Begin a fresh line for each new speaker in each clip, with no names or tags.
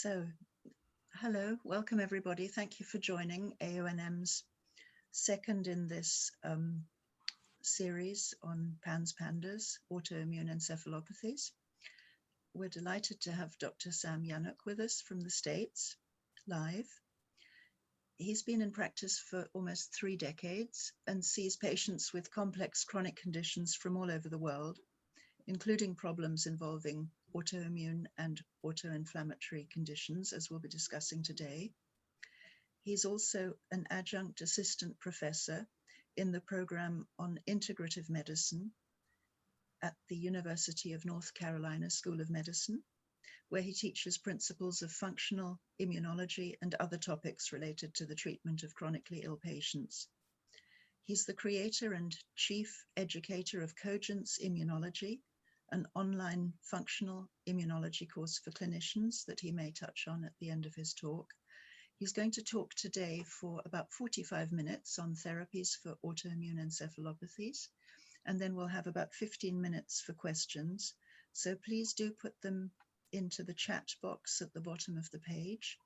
So, hello, welcome everybody. Thank you for joining AONM's second in this series on PANS-PANDAS, autoimmune encephalopathies. We're delighted to have Dr. Sam Yanuck with us from the States, live. He's been in practice for almost 3 decades and sees patients with complex chronic conditions from all over the world, including problems involving autoimmune and autoinflammatory conditions, as we'll be discussing today. He's also an adjunct assistant professor in the program on integrative medicine at the University of North Carolina School of Medicine, where he teaches principles of functional immunology and other topics related to the treatment of chronically ill patients. He's the creator and chief educator of Cogence Immunology, an online functional immunology course for clinicians that he may touch on at the end of his talk. He's going to talk today for about 45 minutes on therapies for autoimmune encephalopathies, and then we'll have about 15 minutes for questions. So please do put them into the chat box at the bottom of the page,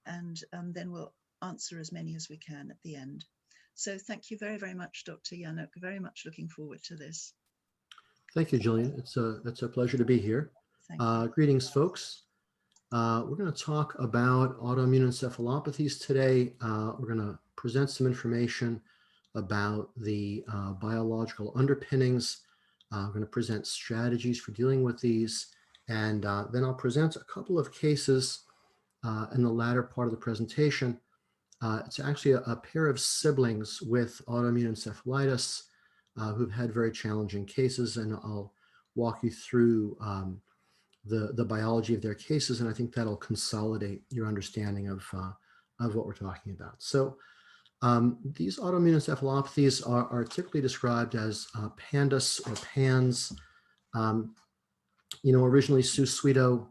and then we'll answer as many as we can at the end. So thank you very, very much, Dr. Yanuck. Very much looking forward to this.
Thank you, Jillian. It's a pleasure to be here. Greetings, folks. We're going to talk about autoimmune encephalopathies today. We're going to present some information about the biological underpinnings. We're going to present strategies for dealing with these. And then I'll present a couple of cases in the latter part of the presentation. It's actually a pair of siblings with autoimmune encephalitis who've had very challenging cases, and I'll walk you through the biology of their cases, and I think that'll consolidate your understanding of what we're talking about. So these autoimmune encephalopathies are typically described as PANDAS or PANS. Originally Sue Sweeto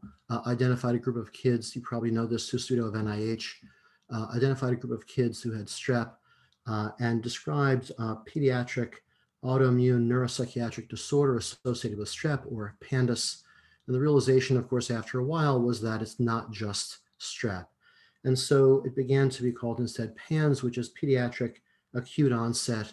identified a group of kids, you probably know this, Sue Sweeto of NIH, identified a group of kids who had strep and described pediatric autoimmune neuropsychiatric disorder associated with strep, or PANDAS. And the realization, of course, after a while was that it's not just strep. And so it began to be called instead PANS, which is pediatric acute onset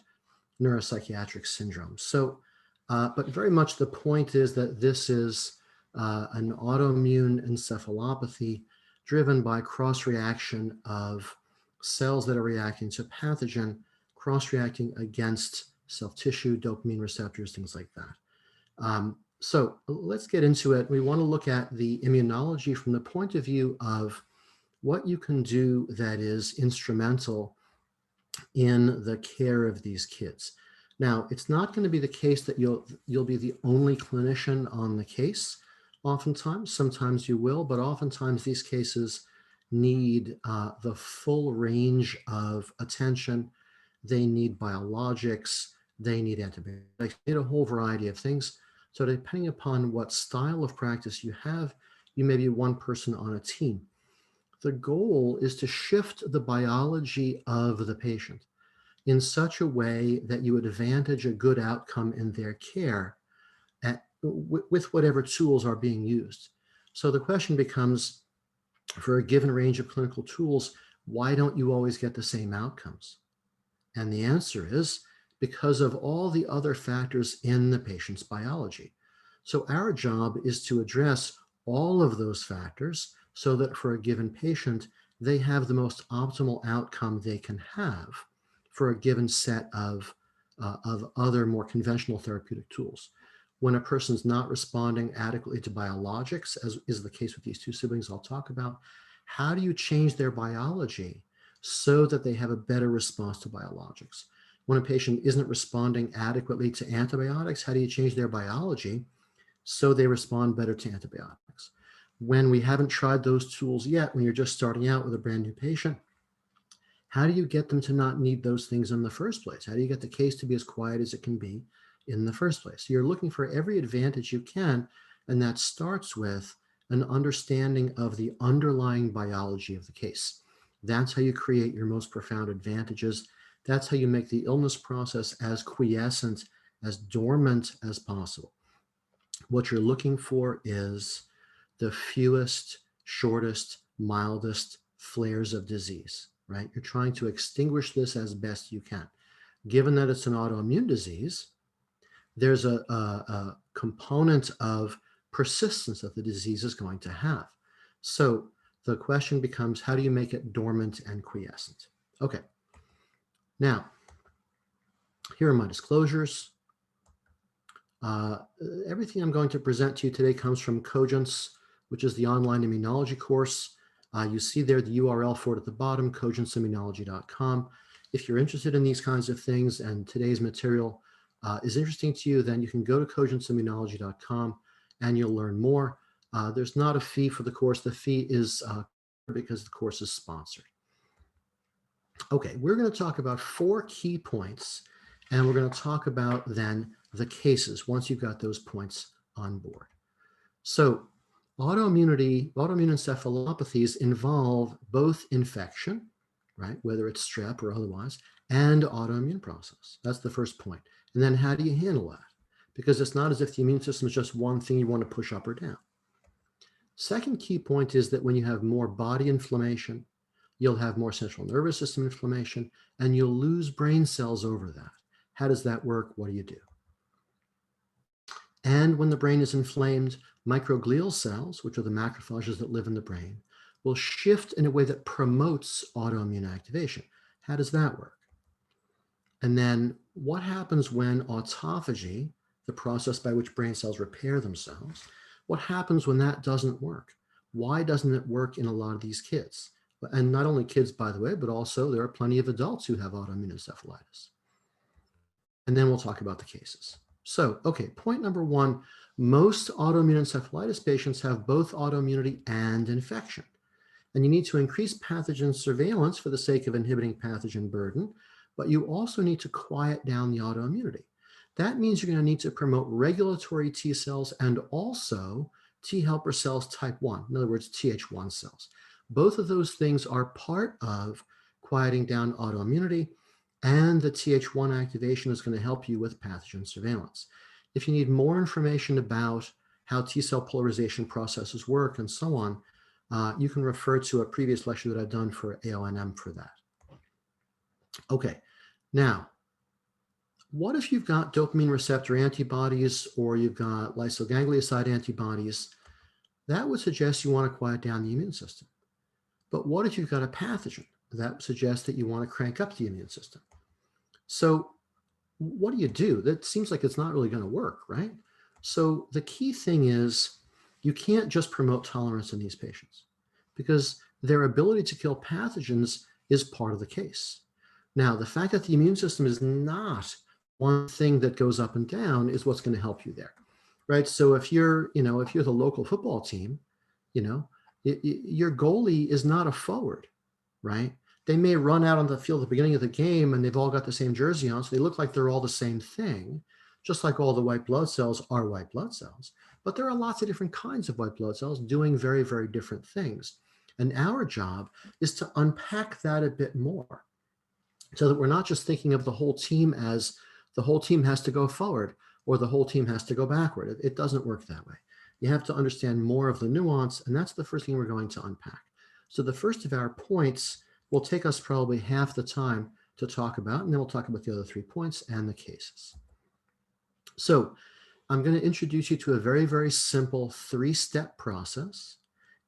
neuropsychiatric syndrome. So, but very much the point is that this is an autoimmune encephalopathy driven by cross-reaction of cells that are reacting to pathogen, cross-reacting against self-tissue, dopamine receptors, things like that. So let's get into it. We want to look at the immunology from the point of view of what you can do that is instrumental in the care of these kids. Now, it's not going to be the case that you'll be the only clinician on the case. Oftentimes, sometimes you will, but oftentimes these cases need the full range of attention. They need biologics, they need antibiotics, they need a whole variety of things. So depending upon what style of practice you have, you may be one person on a team. The goal is to shift the biology of the patient in such a way that you advantage a good outcome in their care with whatever tools are being used. So the question becomes, for a given range of clinical tools, why don't you always get the same outcomes? And the answer is because of all the other factors in the patient's biology. So our job is to address all of those factors so that for a given patient, they have the most optimal outcome they can have for a given set of other more conventional therapeutic tools. When a person's not responding adequately to biologics, as is the case with these two siblings I'll talk about, how do you change their biology so that they have a better response to biologics? When a patient isn't responding adequately to antibiotics, how do you change their biology so they respond better to antibiotics? When we haven't tried those tools yet, when you're just starting out with a brand new patient, how do you get them to not need those things in the first place? How do you get the case to be as quiet as it can be in the first place? You're looking for every advantage you can, and that starts with an understanding of the underlying biology of the case. That's how you create your most profound advantages. That's how you make the illness process as quiescent, as dormant as possible. What you're looking for is the fewest, shortest, mildest flares of disease, right? You're trying to extinguish this as best you can. Given that it's an autoimmune disease, there's a component of persistence that the disease is going to have. So the question becomes, how do you make it dormant and quiescent? Okay. Now, here are my disclosures. Everything I'm going to present to you today comes from Cogence, which is the online immunology course. You see there the URL for it at the bottom, cogenceimmunology.com. If you're interested in these kinds of things and today's material is interesting to you, then you can go to cogenceimmunology.com and you'll learn more. There's not a fee for the course. The fee is because the course is sponsored. Okay, we're going to talk about 4 key points, and we're going to talk about then the cases once you've got those points on board. So autoimmune encephalopathies involve both infection, right, whether it's strep or otherwise, and autoimmune process. That's the first point. And then how do you handle that? Because it's not as if the immune system is just one thing you want to push up or down. Second key point is that when you have more body inflammation, you'll have more central nervous system inflammation, and you'll lose brain cells over that. How does that work? What do you do? And when the brain is inflamed, microglial cells, which are the macrophages that live in the brain, will shift in a way that promotes autoimmune activation. How does that work? And then what happens when autophagy, the process by which brain cells repair themselves, what happens when that doesn't work? Why doesn't it work in a lot of these kids? And not only kids, by the way, but also there are plenty of adults who have autoimmune encephalitis. And then we'll talk about the cases. So, okay, point number 1, most autoimmune encephalitis patients have both autoimmunity and infection. And you need to increase pathogen surveillance for the sake of inhibiting pathogen burden, but you also need to quiet down the autoimmunity. That means you're going to need to promote regulatory T cells and also T helper cells type 1, in other words, Th1 cells. Both of those things are part of quieting down autoimmunity, and the Th1 activation is going to help you with pathogen surveillance. If you need more information about how T cell polarization processes work and so on, you can refer to a previous lecture that I've done for AONM for that. Okay, now, what if you've got dopamine receptor antibodies or you've got lysoganglioside antibodies? That would suggest you want to quiet down the immune system. But what if you've got a pathogen? That suggests that you want to crank up the immune system. So what do? That seems like it's not really going to work, right? So the key thing is you can't just promote tolerance in these patients because their ability to kill pathogens is part of the case. Now, the fact that the immune system is not one thing that goes up and down is what's going to help you there, right? So if you're the local football team, your goalie is not a forward, right? They may run out on the field at the beginning of the game and they've all got the same jersey on, so they look like they're all the same thing, just like all the white blood cells are white blood cells. But there are lots of different kinds of white blood cells doing very, very different things. And our job is to unpack that a bit more so that we're not just thinking of the whole team as the whole team has to go forward or the whole team has to go backward. It doesn't work that way. You have to understand more of the nuance, and that's the first thing we're going to unpack. So the first of our points will take us probably half the time to talk about, and then we'll talk about the other 3 points and the cases. So I'm going to introduce you to a very, very simple 3-step process,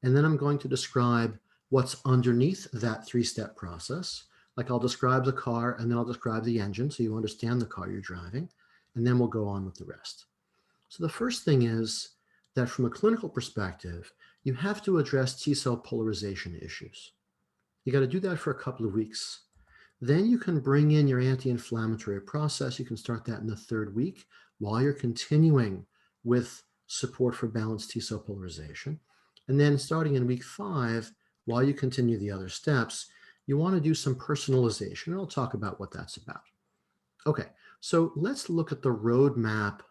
and then I'm going to describe what's underneath that 3-step process. Like I'll describe the car, and then I'll describe the engine so you understand the car you're driving, and then we'll go on with the rest. So the first thing is that from a clinical perspective, you have to address T cell polarization issues. You got to do that for a couple of weeks. Then you can bring in your anti-inflammatory process. You can start that in the 3rd week while you're continuing with support for balanced T cell polarization. And then starting in week 5, while you continue the other steps, you want to do some personalization. And I'll talk about what that's about. Okay, so let's look at the roadmap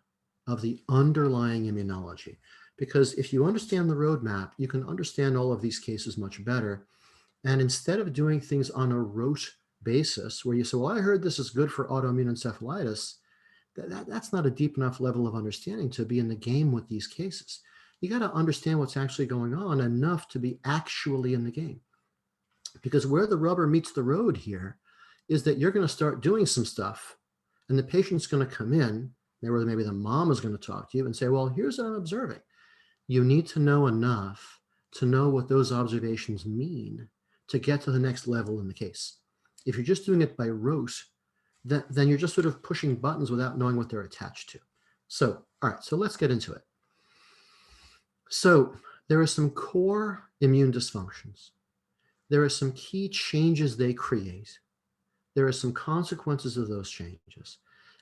of the underlying immunology, because if you understand the roadmap, you can understand all of these cases much better. And instead of doing things on a rote basis where you say, well, I heard this is good for autoimmune encephalitis, that's not a deep enough level of understanding to be in the game with these cases. You got to understand what's actually going on enough to be actually in the game. Because where the rubber meets the road here is that you're going to start doing some stuff, and the patient's going to come in, where maybe the mom is going to talk to you and say, well, here's what I'm observing. You need to know enough to know what those observations mean to get to the next level in the case. If you're just doing it by rote, then you're just sort of pushing buttons without knowing what they're attached to. So, all right, so let's get into it. So there are some core immune dysfunctions. There are some key changes they create. There are some consequences of those changes.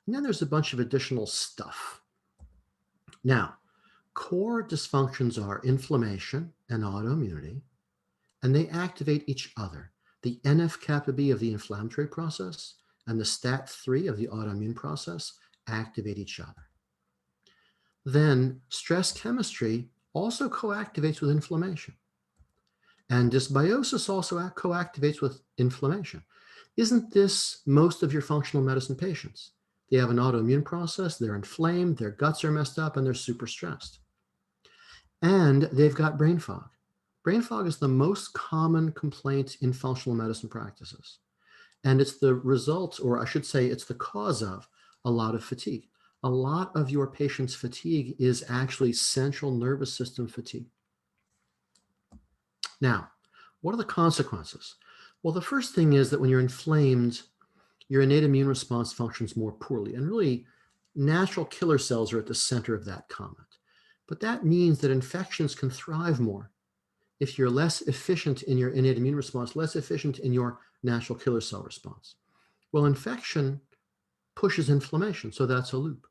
And then there's a bunch of additional stuff. Now, core dysfunctions are inflammation and autoimmunity, and they activate each other. The NF-kappa B of the inflammatory process and the STAT3 of the autoimmune process activate each other. Then stress chemistry also co-activates with inflammation. And dysbiosis also co-activates with inflammation. Isn't this most of your functional medicine patients? They have an autoimmune process, they're inflamed, their guts are messed up, and they're super stressed. And they've got brain fog. Brain fog is the most common complaint in functional medicine practices. And it's the result, or I should say, it's the cause of a lot of fatigue. A lot of your patients' fatigue is actually central nervous system fatigue. Now, what are the consequences? Well, the first thing is that when you're inflamed, your innate immune response functions more poorly. And really, natural killer cells are at the center of that comment. But that means that infections can thrive more if you're less efficient in your innate immune response, less efficient in your natural killer cell response. Well, infection pushes inflammation, so that's a loop.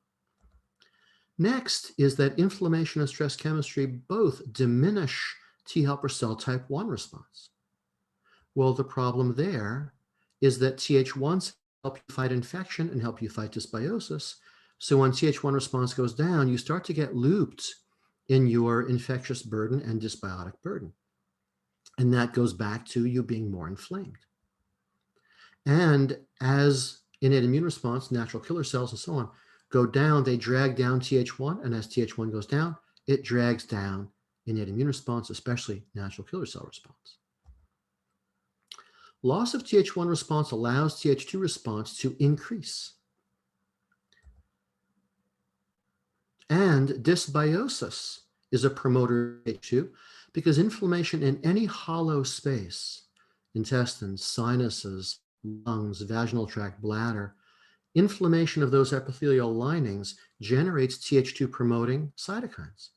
Next is that inflammation and stress chemistry both diminish T helper cell type 1 response. Well, the problem there is that Th1s help you fight infection and help you fight dysbiosis. So when Th1 response goes down, you start to get looped in your infectious burden and dysbiotic burden. And that goes back to you being more inflamed. And as innate immune response, natural killer cells and so on, go down, they drag down Th1, and as Th1 goes down, it drags down innate immune response, especially natural killer cell response. Loss of Th1 response allows Th2 response to increase. And dysbiosis is a promoter of Th2 because inflammation in any hollow space, intestines, sinuses, lungs, vaginal tract, bladder, inflammation of those epithelial linings generates Th2 promoting cytokines.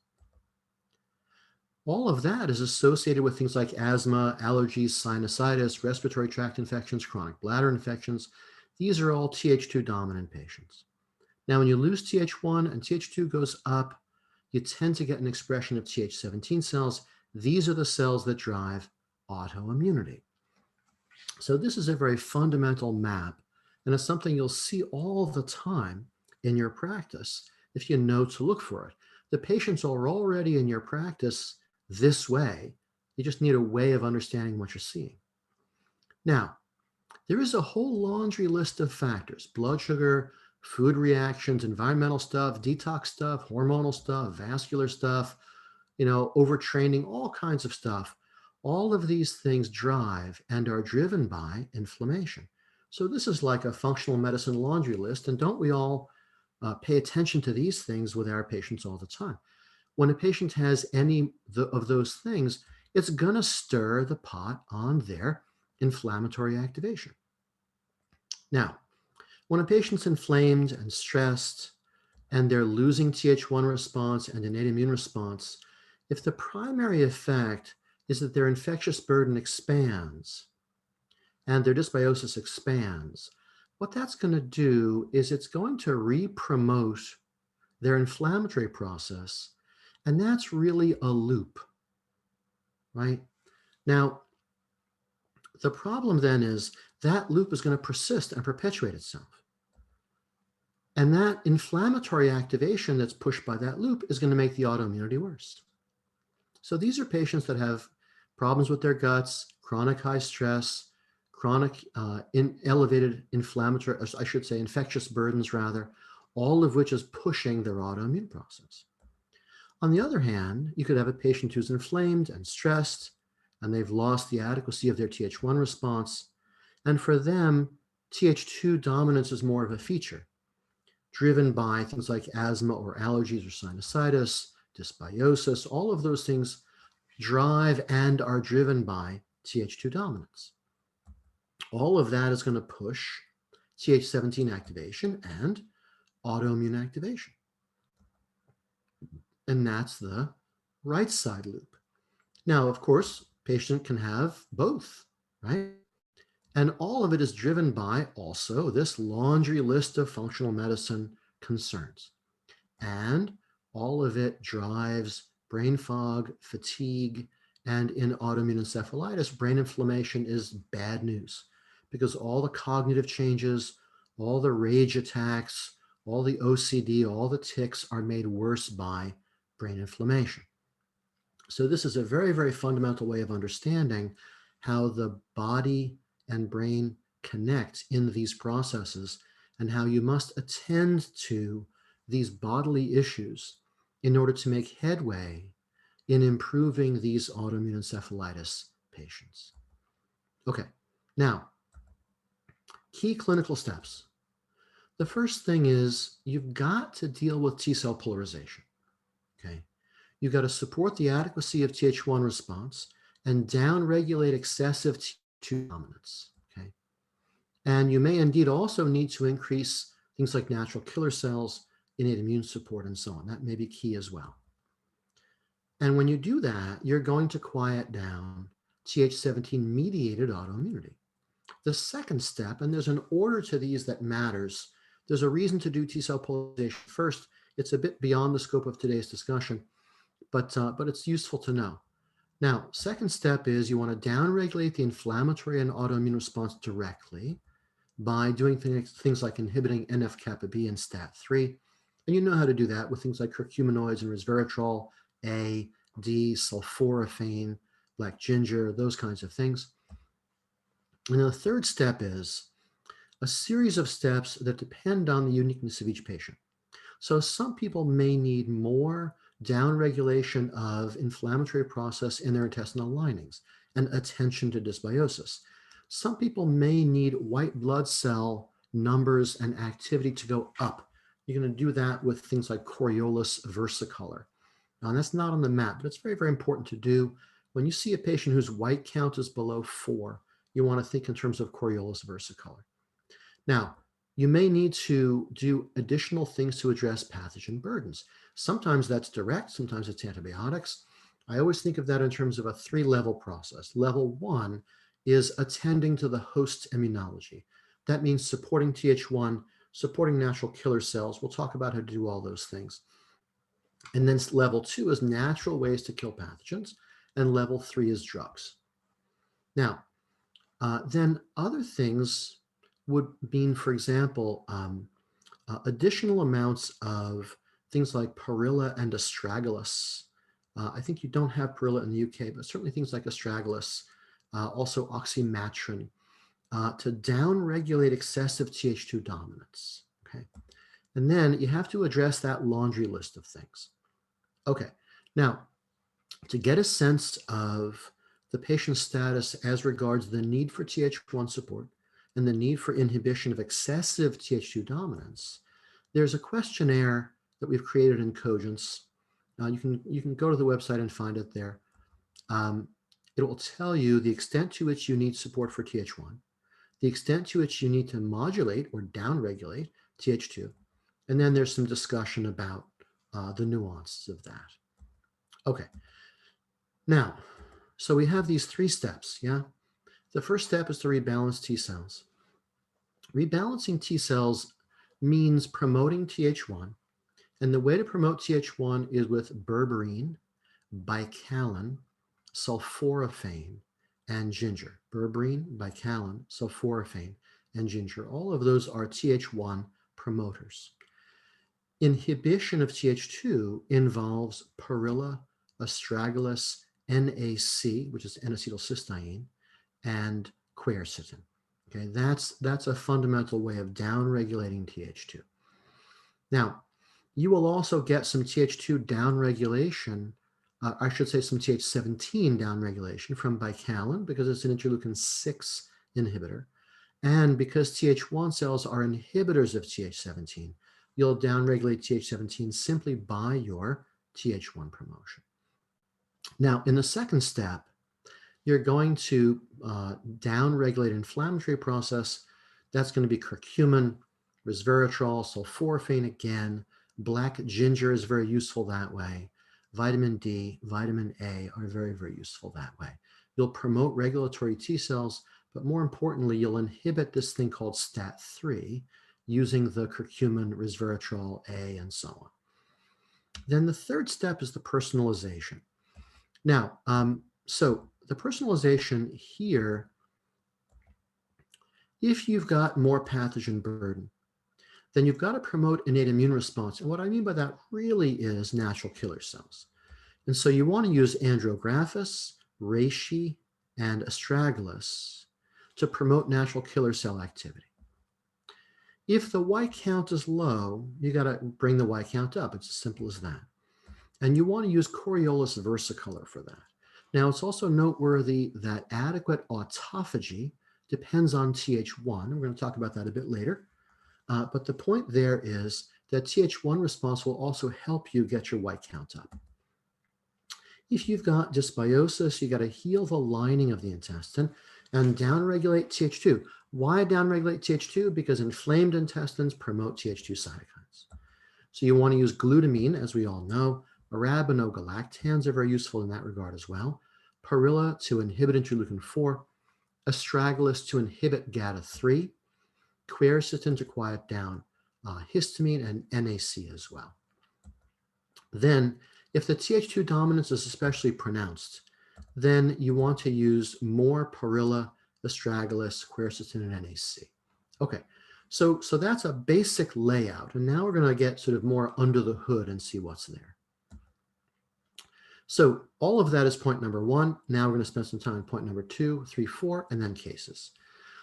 All of that is associated with things like asthma, allergies, sinusitis, respiratory tract infections, chronic bladder infections. These are all Th2 dominant patients. Now, when you lose Th1 and Th2 goes up, you tend to get an expression of Th17 cells. These are the cells that drive autoimmunity. So this is a very fundamental map, and it's something you'll see all the time in your practice if you know to look for it. The patients are already in your practice this way. You just need a way of understanding what you're seeing. Now, there is a whole laundry list of factors: blood sugar, food reactions, environmental stuff, detox stuff, hormonal stuff, vascular stuff, overtraining, all kinds of stuff. All of these things drive and are driven by inflammation. So this is like a functional medicine laundry list, and don't we all pay attention to these things with our patients all the time? When a patient has any of those things, it's going to stir the pot on their inflammatory activation. Now, when a patient's inflamed and stressed and they're losing Th1 response and innate immune response, if the primary effect is that their infectious burden expands and their dysbiosis expands, what that's going to do is it's going to re-promote their inflammatory process, and that's really a loop, right? Now, the problem then is that loop is going to persist and perpetuate itself. And that inflammatory activation that's pushed by that loop is going to make the autoimmunity worse. So these are patients that have problems with their guts, chronic high stress, chronic elevated inflammatory, I should say infectious burdens rather, all of which is pushing their autoimmune process. On the other hand, you could have a patient who's inflamed and stressed, and they've lost the adequacy of their Th1 response. And for them, Th2 dominance is more of a feature, driven by things like asthma or allergies or sinusitis, dysbiosis. All of those things drive and are driven by Th2 dominance. All of that is going to push Th17 activation and autoimmune activation. And that's the right side loop. Now, of course, patient can have both, right? And all of it is driven by also this laundry list of functional medicine concerns. And all of it drives brain fog, fatigue, and in autoimmune encephalitis, brain inflammation is bad news because all the cognitive changes, all the rage attacks, all the OCD, all the tics are made worse by brain inflammation. So this is a very, very fundamental way of understanding how the body and brain connect in these processes and how you must attend to these bodily issues in order to make headway in improving these autoimmune encephalitis patients. Okay, now, key clinical steps. The first thing is you've got to deal with T cell polarization, okay? You've got to support the adequacy of Th1 response and downregulate excessive Th2 dominance, okay? And you may indeed also need to increase things like natural killer cells, innate immune support, and so on. That may be key as well. And when you do that, you're going to quiet down Th17-mediated autoimmunity. The second step, and there's an order to these that matters, there's a reason to do T cell polarization first. It's a bit beyond the scope of today's discussion, but it's useful to know. Now, second step is you want to downregulate the inflammatory and autoimmune response directly by doing things like inhibiting NF-kappa B and STAT3. And you know how to do that with things like curcuminoids and resveratrol, A, D, sulforaphane, black ginger, those kinds of things. And the third step is a series of steps that depend on the uniqueness of each patient. So some people may need more downregulation of inflammatory process in their intestinal linings and attention to dysbiosis. Some people may need white blood cell numbers and activity to go up. You're going to do that with things like Coriolis versicolor. Now, that's not on the map, but it's very, very important to do. When you see a patient whose white count is below 4, you want to think in terms of Coriolis versicolor. Now, you may need to do additional things to address pathogen burdens. Sometimes that's direct, sometimes it's antibiotics. I always think of that in terms of a 3-level process. Level 1 is attending to the host immunology. That means supporting Th1, supporting natural killer cells. We'll talk about how to do all those things. And then level 2 is natural ways to kill pathogens, and level 3 is drugs. Now, then other things would mean, for example, additional amounts of things like Perilla and Astragalus. I think you don't have Perilla in the UK, but certainly things like Astragalus, also oxymatrin, to downregulate excessive Th2 dominance, okay? And then you have to address that laundry list of things. Okay, now, to get a sense of the patient's status as regards the need for Th1 support and the need for inhibition of excessive Th2 dominance, there's a questionnaire that we've created in Cogence. You can go to the website and find it there. It will tell you the extent to which you need support for Th1, the extent to which you need to modulate or downregulate Th2, and then there's some discussion about the nuances of that. Okay, now, so we have these 3 steps, yeah? The first step is to rebalance T cells. Rebalancing T cells means promoting Th1, and the way to promote Th1 is with berberine, bicalin, sulforaphane, and ginger. Berberine, bicalin, sulforaphane, and ginger. All of those are Th1 promoters. Inhibition of Th2 involves Perilla, Astragalus, NAC, which is N-acetylcysteine, and quercetin. Okay, that's a fundamental way of downregulating Th2. Now, You will also get some Th2 downregulation, I should say some Th17 downregulation from bicalin because it's an interleukin 6 inhibitor. And because Th1 cells are inhibitors of Th17, you'll downregulate Th17 simply by your Th1 promotion. Now, in the second step, you're going to downregulate inflammatory process. That's going to be curcumin, resveratrol, sulforaphane again. Black ginger is very useful that way. Vitamin D, vitamin A are very, very useful that way. You'll promote regulatory T cells, but more importantly, you'll inhibit this thing called STAT3 using the curcumin, resveratrol, A, and so on. Then the third step is the personalization. Now, so the personalization here, if you've got more pathogen burden, then you've got to promote innate immune response. And what I mean by that really is natural killer cells. And so you want to use Andrographis, reishi, and astragalus to promote natural killer cell activity. If the white count is low, you got to bring the white count up. It's as simple as that. And you want to use Coriolis versicolor for that. Now, it's also noteworthy that adequate autophagy depends on Th1. We're going to talk about that a bit later. But the point there is that Th1 response will also help you get your white count up. If you've got dysbiosis, you got to heal the lining of the intestine and downregulate Th2. Why downregulate Th2? Because inflamed intestines promote Th2 cytokines. So you want to use glutamine, as we all know. Arabinogalactans are very useful in that regard as well. Perilla to inhibit interleukin 4. Astragalus to inhibit GATA3. Quercetin to quiet down histamine, and NAC as well. Then, if the Th2 dominance is especially pronounced, then you want to use more Perilla, astragalus, quercetin, and NAC. Okay, so that's a basic layout, and now we're going to get sort of more under the hood and see what's there. So all of that is point number 1. Now we're going to spend some time on point number 2, 3, 4, and then cases.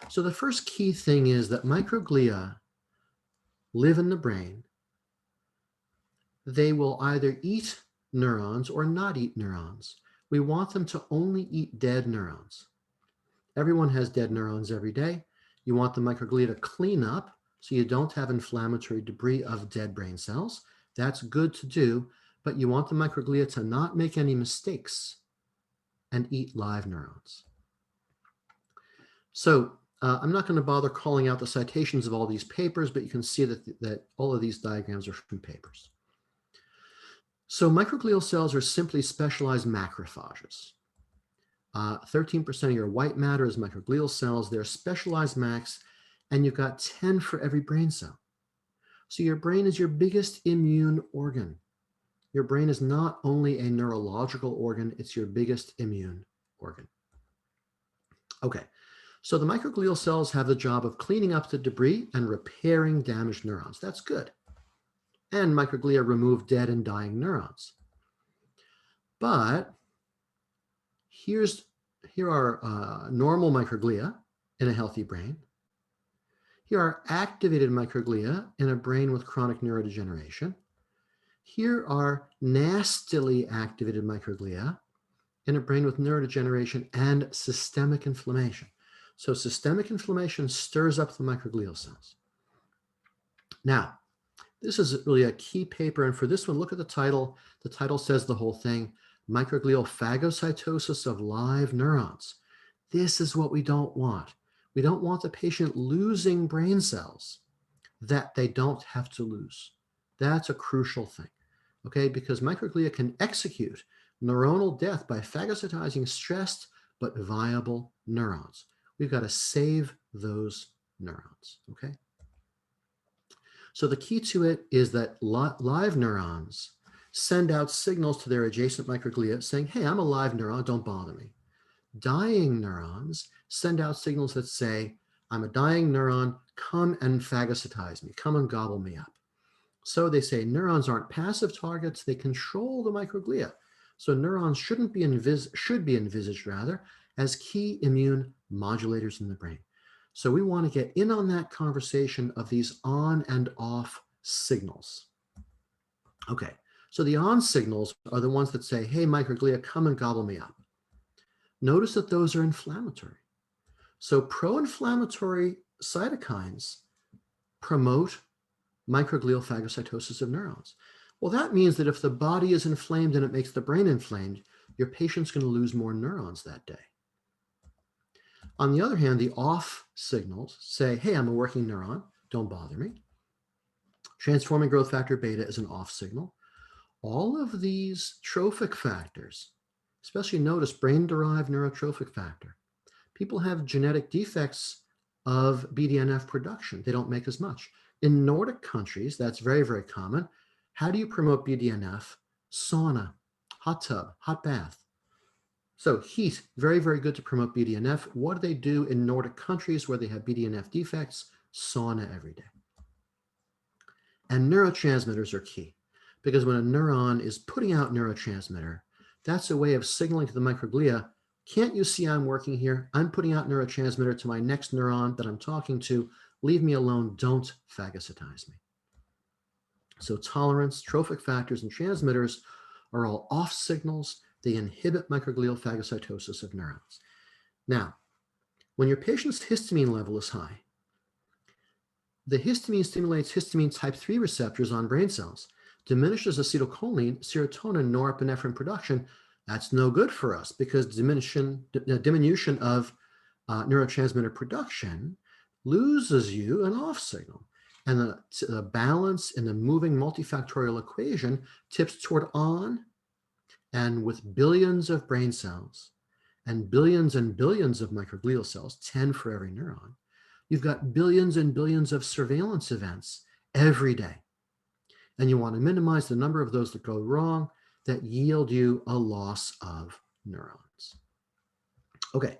So the first key thing is that microglia live in the brain. They will either eat neurons or not eat neurons. We want them to only eat dead neurons. Everyone has dead neurons every day. You want the microglia to clean up so you don't have inflammatory debris of dead brain cells. That's good to do, but you want the microglia to not make any mistakes and eat live neurons. So I'm not going to bother calling out the citations of all these papers, but you can see that all of these diagrams are from papers. So microglial cells are simply specialized macrophages. 13% of your white matter is microglial cells. They're specialized macs, and you've got 10 for every brain cell. So your brain is your biggest immune organ. Your brain is not only a neurological organ, it's your biggest immune organ. Okay, so the microglial cells have the job of cleaning up the debris and repairing damaged neurons. That's good. And microglia remove dead and dying neurons. But here are normal microglia in a healthy brain. Here are activated microglia in a brain with chronic neurodegeneration. Here are nastily activated microglia in a brain with neurodegeneration and systemic inflammation. So systemic inflammation stirs up the microglial cells. Now, this is really a key paper, and for this one, look at the title. The title says the whole thing, Microglial Phagocytosis of Live Neurons. This is what we don't want. We don't want the patient losing brain cells that they don't have to lose. That's a crucial thing, okay? Because microglia can execute neuronal death by phagocytizing stressed but viable neurons. We've got to save those neurons, okay? So the key to it is that live neurons send out signals to their adjacent microglia saying, hey, I'm a live neuron, don't bother me. Dying neurons send out signals that say, I'm a dying neuron, come and phagocytize me, come and gobble me up. So they say neurons aren't passive targets, they control the microglia. So neurons should be envisaged rather as key immune modulators in the brain. So we want to get in on that conversation of these on and off signals. Okay, so the on signals are the ones that say, hey, microglia, come and gobble me up. Notice that those are inflammatory. So pro-inflammatory cytokines promote microglial phagocytosis of neurons. Well, that means that if the body is inflamed and it makes the brain inflamed, your patient's going to lose more neurons that day. On the other hand, the off signals say, hey, I'm a working neuron, don't bother me. Transforming growth factor beta is an off signal. All of these trophic factors, especially notice brain-derived neurotrophic factor, people have genetic defects of BDNF production. They don't make as much. In Nordic countries, that's very, very common. How do you promote BDNF? Sauna, hot tub, hot bath. So heat, very, very good to promote BDNF. What do they do in Nordic countries where they have BDNF defects? Sauna every day. And neurotransmitters are key, because when a neuron is putting out neurotransmitter, that's a way of signaling to the microglia, can't you see I'm working here? I'm putting out neurotransmitter to my next neuron that I'm talking to. Leave me alone. Don't phagocytize me. So tolerance, trophic factors, and transmitters are all off signals. They inhibit microglial phagocytosis of neurons. Now, when your patient's histamine level is high, the histamine stimulates histamine type 3 receptors on brain cells, diminishes acetylcholine, serotonin, norepinephrine production. That's no good for us because diminution of neurotransmitter production loses you an off signal. And the balance in the moving multifactorial equation tips toward on, and with billions of brain cells and billions of microglial cells, 10 for every neuron, you've got billions and billions of surveillance events every day. And you want to minimize the number of those that go wrong that yield you a loss of neurons. Okay,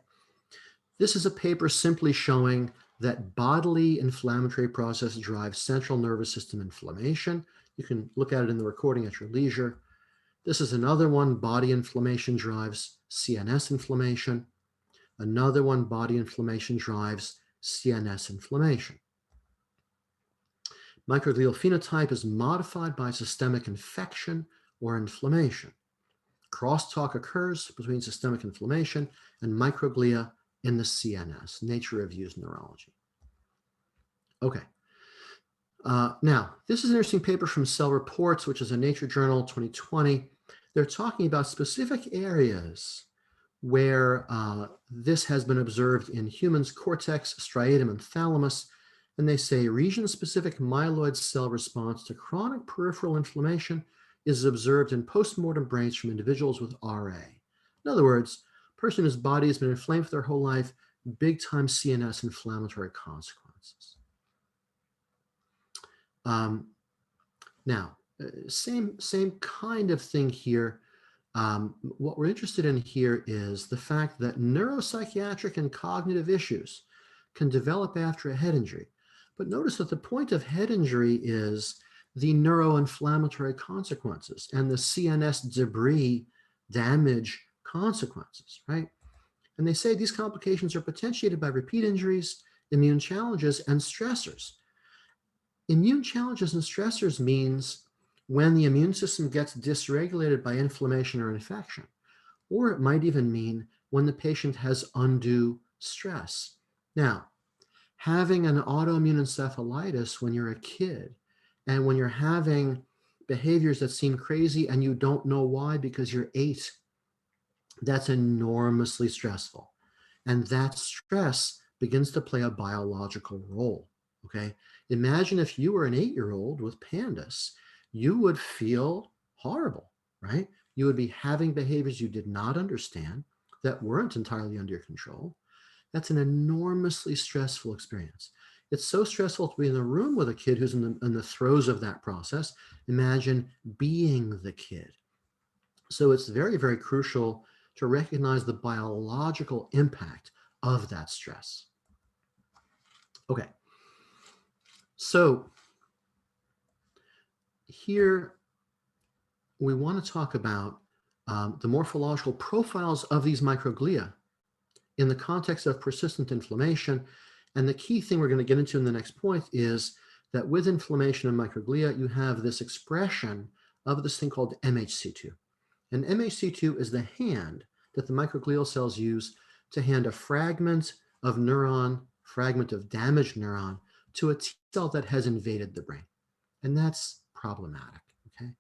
this is a paper simply showing that bodily inflammatory process drives central nervous system inflammation. You can look at it in the recording at your leisure. This is another one, body inflammation drives CNS inflammation. Another one, body inflammation drives CNS inflammation. Microglial phenotype is modified by systemic infection or inflammation. Crosstalk occurs between systemic inflammation and microglia in the CNS, Nature Reviews Neurology. Okay. Now, this is an interesting paper from Cell Reports, which is a Nature Journal 2020. They're talking about specific areas where this has been observed in humans, cortex, striatum, and thalamus. And they say region-specific myeloid cell response to chronic peripheral inflammation is observed in postmortem brains from individuals with RA. In other words, a person whose body has been inflamed for their whole life, big-time CNS inflammatory consequences. Now, same kind of thing here. What we're interested in here is the fact that neuropsychiatric and cognitive issues can develop after a head injury. But notice that the point of head injury is the neuroinflammatory consequences and the CNS debris damage consequences, right? And they say these complications are potentiated by repeat injuries, immune challenges, and stressors. Immune challenges and stressors means when the immune system gets dysregulated by inflammation or infection, or it might even mean when the patient has undue stress. Now, having an autoimmune encephalitis when you're a kid, and when you're having behaviors that seem crazy and you don't know why because you're 8, that's enormously stressful. And that stress begins to play a biological role, okay? Imagine if you were an 8-year-old with PANDAS, you would feel horrible, right? You would be having behaviors you did not understand that weren't entirely under your control. That's an enormously stressful experience. It's so stressful to be in the room with a kid who's in the throes of that process. Imagine being the kid. So it's very, very crucial to recognize the biological impact of that stress. Okay. So here we want to talk about the morphological profiles of these microglia in the context of persistent inflammation. And the key thing we're going to get into in the next point is that with inflammation in microglia, you have this expression of this thing called MHC2. And MHC2 is the hand that the microglial cells use to hand a fragment of neuron, fragment of damaged neuron, to a T cell that has invaded the brain. And that's problematic, okay?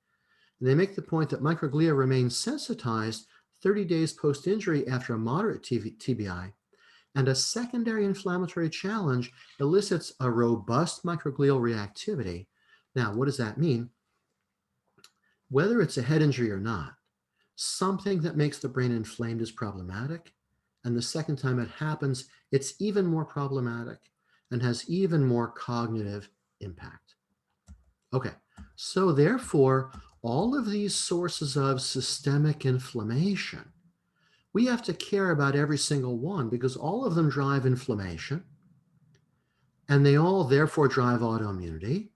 And they make the point that microglia remain sensitized 30 days post-injury after a moderate TBI, and a secondary inflammatory challenge elicits a robust microglial reactivity. Now, what does that mean? Whether it's a head injury or not, something that makes the brain inflamed is problematic. And the second time it happens, it's even more problematic and has even more cognitive impact. Okay, so therefore, all of these sources of systemic inflammation, we have to care about every single one because all of them drive inflammation, and they all therefore drive autoimmunity,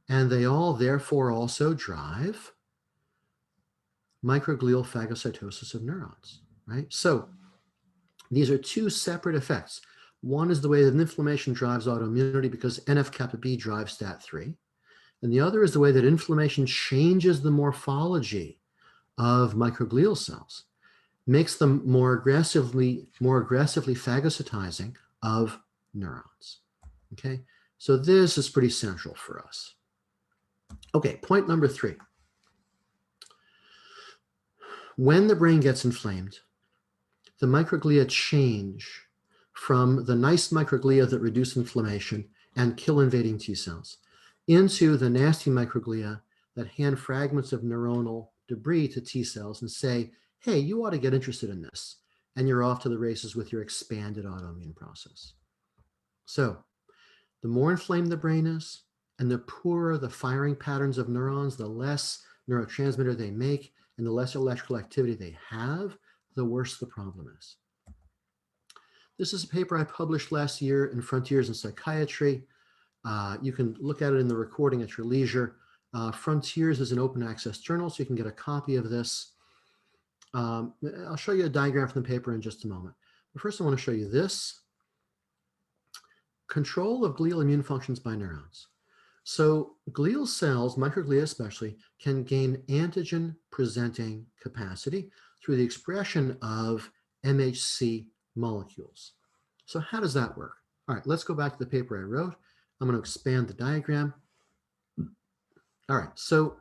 and they all therefore also drive microglial phagocytosis of neurons, right? So these are two separate effects. One is the way that inflammation drives autoimmunity because NF-kappa B drives STAT3. And the other is the way that inflammation changes the morphology of microglial cells, makes them more aggressively phagocytizing of neurons. Okay, so this is pretty central for us. Okay, point number 3. When the brain gets inflamed, the microglia change from the nice microglia that reduce inflammation and kill invading T cells into the nasty microglia that hand fragments of neuronal debris to T cells and say, hey, you ought to get interested in this. And you're off to the races with your expanded autoimmune process. So the more inflamed the brain is, and the poorer the firing patterns of neurons, the less neurotransmitter they make, and the less electrical activity they have, the worse the problem is. This is a paper I published last year in Frontiers in Psychiatry. You can look at it in the recording at your leisure. Frontiers is an open access journal, so you can get a copy of this. I'll show you a diagram from the paper in just a moment. But first I want to show you this. Control of glial immune functions by neurons. So glial cells, microglia especially, can gain antigen-presenting capacity through the expression of MHC molecules. So how does that work? All right, let's go back to the paper I wrote. I'm going to expand the diagram. All right, so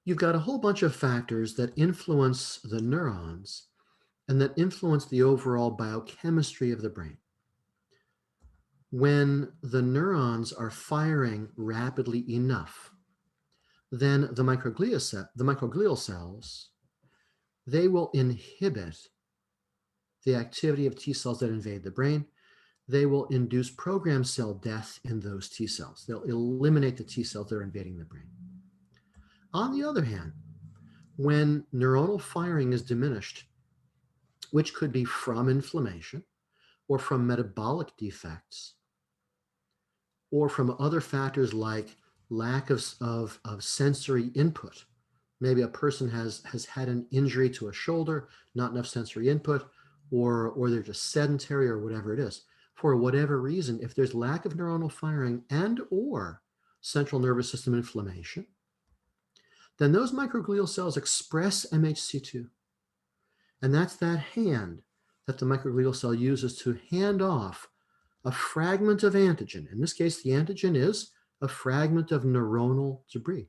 you've got a whole bunch of factors that influence the neurons and that influence the overall biochemistry of the brain. When the neurons are firing rapidly enough, then the microglial cells, they will inhibit the activity of T cells that invade the brain. They will induce programmed cell death in those T cells. They'll eliminate the T cells that are invading the brain. On the other hand, when neuronal firing is diminished, which could be from inflammation or from metabolic defects, or from other factors like lack of sensory input. Maybe a person has had an injury to a shoulder, not enough sensory input, or they're just sedentary or whatever it is. For whatever reason, if there's lack of neuronal firing and or central nervous system inflammation, then those microglial cells express MHC2. And that's that hand that the microglial cell uses to hand off a fragment of antigen. In this case, the antigen is a fragment of neuronal debris.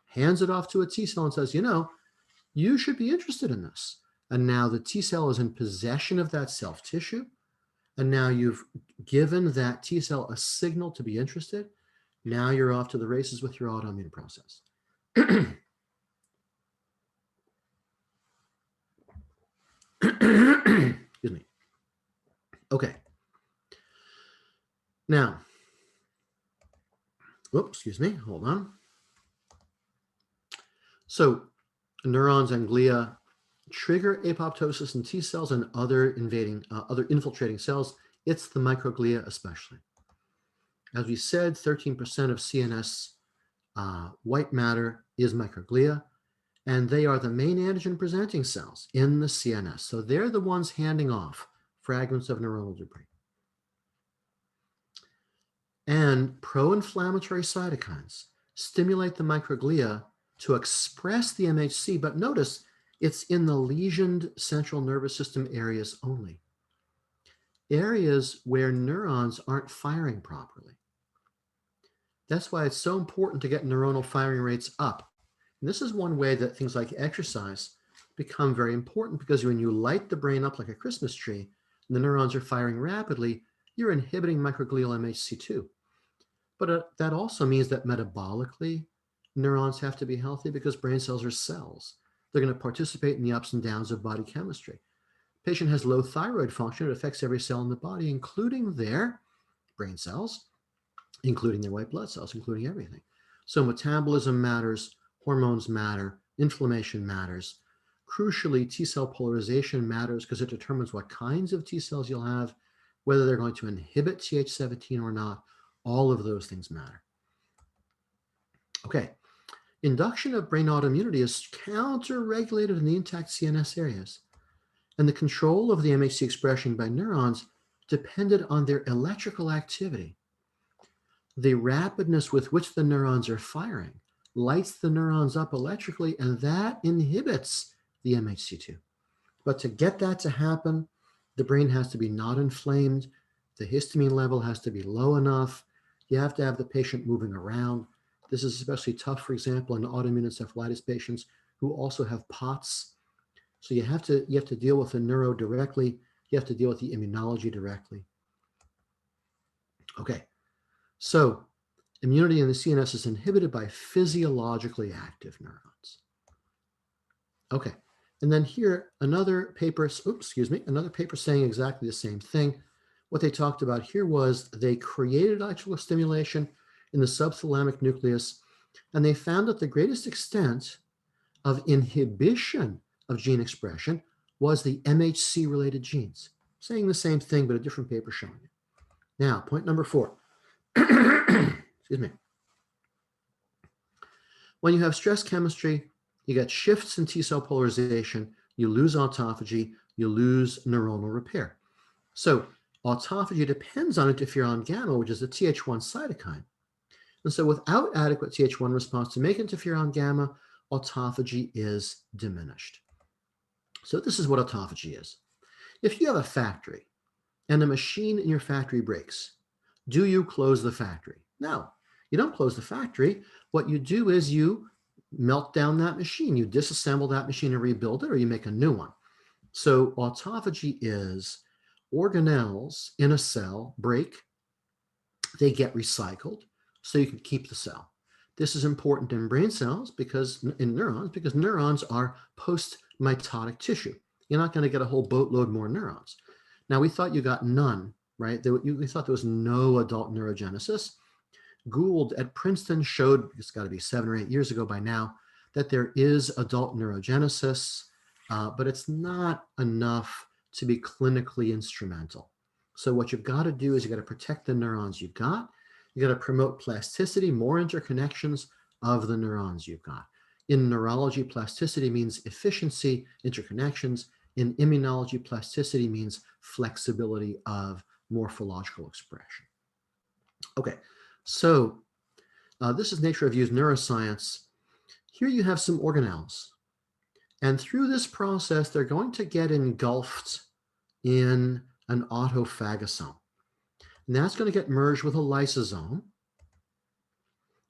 Hands it off to a T cell and says, you know, you should be interested in this. And now the T cell is in possession of that self-tissue. And now you've given that T cell a signal to be interested. Now you're off to the races with your autoimmune process. Excuse me. Okay. Now, excuse me, hold on. So neurons and glia trigger apoptosis in T cells and other infiltrating cells. It's the microglia especially. As we said, 13% of CNS white matter is microglia, and they are the main antigen presenting cells in the CNS. So they're the ones handing off fragments of neuronal debris. And pro-inflammatory cytokines, stimulate the microglia to express the MHC, but notice it's in the lesioned central nervous system areas only, areas where neurons aren't firing properly. That's why it's so important to get neuronal firing rates up. And this is one way that things like exercise become very important, because when you light the brain up like a Christmas tree and the neurons are firing rapidly, you're inhibiting microglial MHC2. But that also means that metabolically, neurons have to be healthy, because brain cells are cells. They're going to participate in the ups and downs of body chemistry. Patient has low thyroid function. It affects every cell in the body, including their brain cells, including their white blood cells, including everything. So metabolism matters, hormones matter, inflammation matters. Crucially, T cell polarization matters, because it determines what kinds of T cells you'll have, whether they're going to inhibit Th17 or not. All of those things matter. Okay, induction of brain autoimmunity is counter-regulated in the intact CNS areas, and the control of the MHC expression by neurons depended on their electrical activity. The rapidness with which the neurons are firing lights the neurons up electrically, and that inhibits the MHC2. But to get that to happen, the brain has to be not inflamed, the histamine level has to be low enough, you have to have the patient moving around. This is especially tough, for example, in autoimmune encephalitis patients who also have POTS. So you have to deal with the neuro directly, you have to deal with the immunology directly. Okay, so immunity in the CNS is inhibited by physiologically active neurons. Okay, and then here another paper, another paper saying exactly the same thing. What they talked about here was they created electrical stimulation in the subthalamic nucleus, and they found that the greatest extent of inhibition of gene expression was the MHC-related genes. Saying the same thing, but a different paper showing it. Now, point number 4. Excuse me. When you have stress chemistry, you get shifts in T cell polarization, you lose autophagy, you lose neuronal repair. So autophagy depends on interferon gamma, which is a Th1 cytokine. And so without adequate Th1 response to make interferon gamma, autophagy is diminished. So this is what autophagy is. If you have a factory and a machine in your factory breaks, do you close the factory? No, you don't close the factory. What you do is you melt down that machine, you disassemble that machine and rebuild it, or you make a new one. So autophagy is organelles in a cell break, they get recycled, so you can keep the cell. This is important in brain cells, because in neurons, because neurons are post-mitotic tissue. You're not going to get a whole boatload more neurons. Now, we thought you got none, right? We thought there was no adult neurogenesis. Gould at Princeton showed, it's got to be 7 or 8 years ago by now, that there is adult neurogenesis, but it's not enough to be clinically instrumental. So what you've got to do is you've got to protect the neurons you've got. You got to promote plasticity, more interconnections of the neurons you've got. In neurology, plasticity means efficiency, interconnections. In immunology, plasticity means flexibility of morphological expression. Okay, so this is Nature Reviews Neuroscience. Here you have some organelles. And through this process, they're going to get engulfed in an autophagosome. And that's going to get merged with a lysosome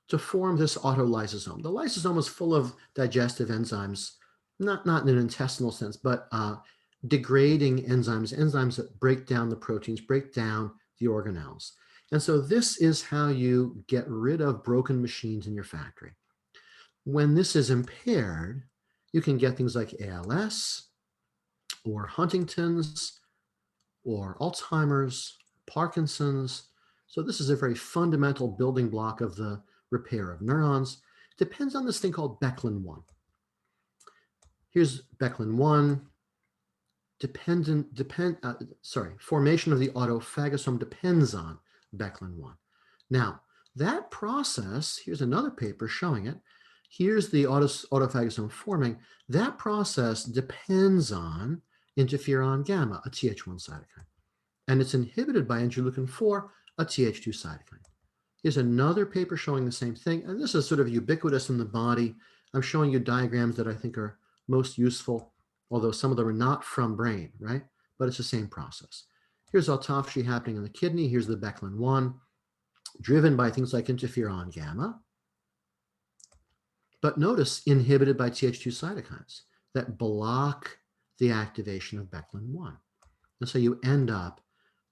to form this autolysosome. The lysosome is full of digestive enzymes, not in an intestinal sense, but degrading enzymes that break down the proteins, break down the organelles. And so this is how you get rid of broken machines in your factory. When this is impaired, you can get things like ALS or Huntington's or Alzheimer's, Parkinson's. So this is a very fundamental building block of the repair of neurons. It depends on this thing called Beclin-1. Here's Beclin-1. Formation of the autophagosome depends on Beclin-1. Now, that process, here's another paper showing it. Here's the autophagosome forming. That process depends on interferon gamma, a Th1 cytokine. And it's inhibited by interleukin-4, a Th2 cytokine. Here's another paper showing the same thing. And this is sort of ubiquitous in the body. I'm showing you diagrams that I think are most useful, although some of them are not from brain, right? But it's the same process. Here's autophagy happening in the kidney. Here's the Beclin-1, driven by things like interferon gamma. But notice, inhibited by Th2 cytokines that block the activation of Beclin-1. And so you end up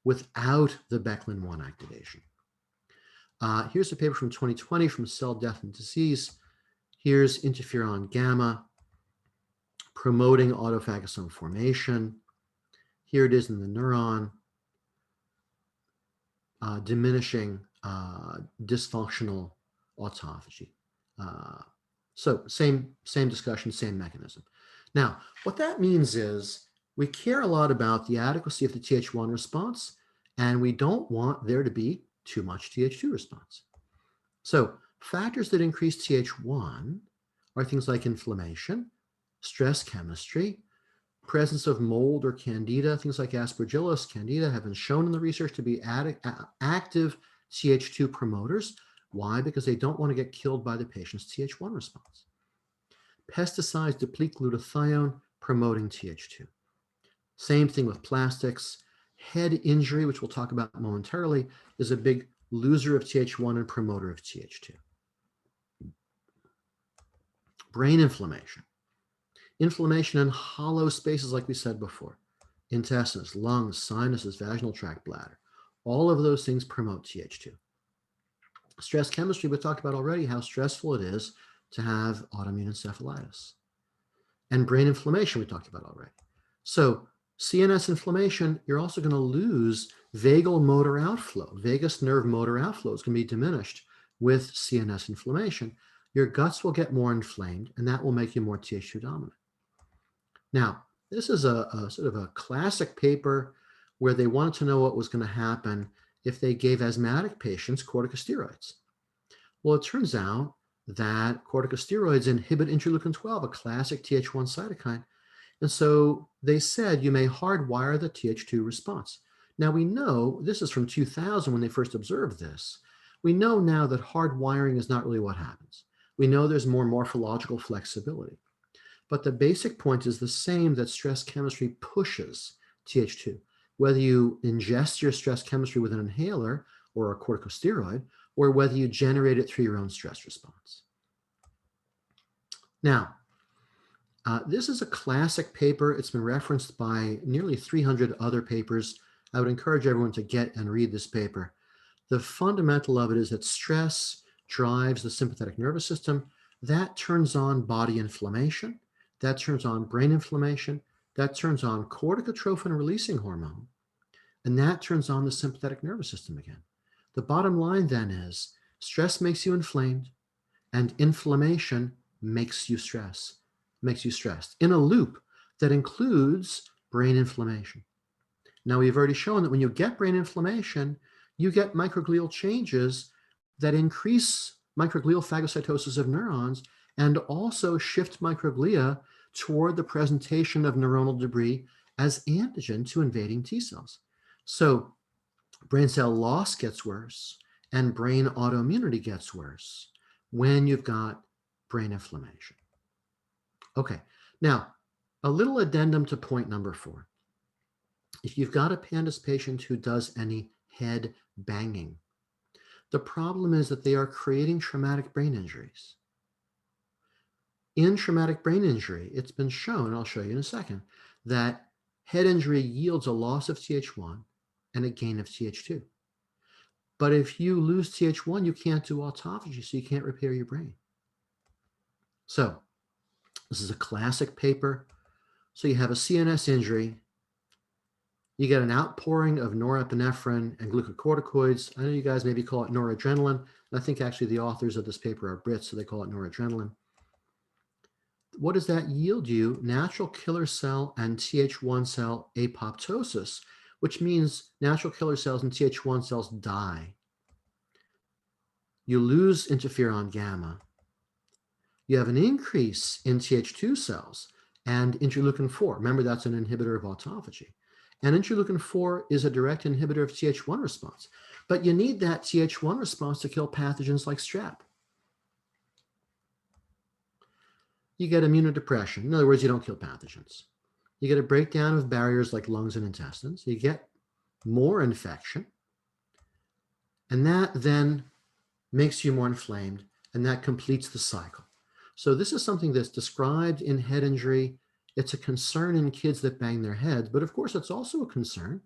without the Beclin-1 activation. Here's a paper from 2020 from Cell Death and Disease. Here's interferon gamma promoting autophagosome formation. Here it is in the neuron, diminishing dysfunctional autophagy. So same discussion, same mechanism. Now, what that means is we care a lot about the adequacy of the Th1 response, and we don't want there to be too much Th2 response. So factors that increase Th1 are things like inflammation, stress chemistry, presence of mold or candida. Things like Aspergillus, candida have been shown in the research to be active Th2 promoters. Why? Because they don't want to get killed by the patient's Th1 response. Pesticides deplete glutathione, promoting Th2. Same thing with plastics. Head injury, which we'll talk about momentarily, is a big loser of Th1 and promoter of Th2. Brain inflammation. Inflammation in hollow spaces, like we said before. Intestines, lungs, sinuses, vaginal tract, bladder. All of those things promote Th2. Stress chemistry, we talked about already how stressful it is to have autoimmune encephalitis. And brain inflammation, we talked about already. So CNS inflammation, you're also going to lose vagal motor outflow. Vagus nerve motor outflow is going to be diminished with CNS inflammation. Your guts will get more inflamed, and that will make you more Th2 dominant. Now, this is a sort of a classic paper where they wanted to know what was going to happen if they gave asthmatic patients corticosteroids. Well, it turns out that corticosteroids inhibit interleukin-12, a classic Th1 cytokine. And so they said you may hardwire the Th2 response. Now we know, this is from 2000 when they first observed this, we know now that hardwiring is not really what happens. We know there's more morphological flexibility. But the basic point is the same, that stress chemistry pushes Th2. Whether you ingest your stress chemistry with an inhaler or a corticosteroid, or whether you generate it through your own stress response. Now, this is a classic paper. It's been referenced by nearly 300 other papers. I would encourage everyone to get and read this paper. The fundamental of it is that stress drives the sympathetic nervous system. That turns on body inflammation. That turns on brain inflammation. That turns on corticotrophin-releasing hormone. And that turns on the sympathetic nervous system again. The bottom line then is stress makes you inflamed, and inflammation makes you stressed in a loop that includes brain inflammation. Now, we've already shown that when you get brain inflammation, you get microglial changes that increase microglial phagocytosis of neurons and also shift microglia toward the presentation of neuronal debris as antigen to invading T cells. So brain cell loss gets worse and brain autoimmunity gets worse when you've got brain inflammation. Okay, now a little addendum to point number 4. If you've got a PANDAS patient who does any head banging, the problem is that they are creating traumatic brain injuries. In traumatic brain injury, it's been shown, I'll show you in a second, that head injury yields a loss of Th1 and a gain of Th2. But if you lose Th1, you can't do autophagy, so you can't repair your brain. So this is a classic paper. So you have a CNS injury. You get an outpouring of norepinephrine and glucocorticoids. I know you guys maybe call it noradrenaline. I think actually the authors of this paper are Brits, so they call it noradrenaline. What does that yield you? Natural killer cell and Th1 cell apoptosis, which means natural killer cells and Th1 cells die. You lose interferon gamma. You have an increase in Th2 cells and interleukin-4. Remember, that's an inhibitor of autophagy. And interleukin-4 is a direct inhibitor of Th1 response. But you need that Th1 response to kill pathogens like strep. You get immunodepression. In other words, you don't kill pathogens. You get a breakdown of barriers like lungs and intestines. You get more infection. And that then makes you more inflamed, and that completes the cycle. So this is something that's described in head injury. It's a concern in kids that bang their heads, but of course it's also a concern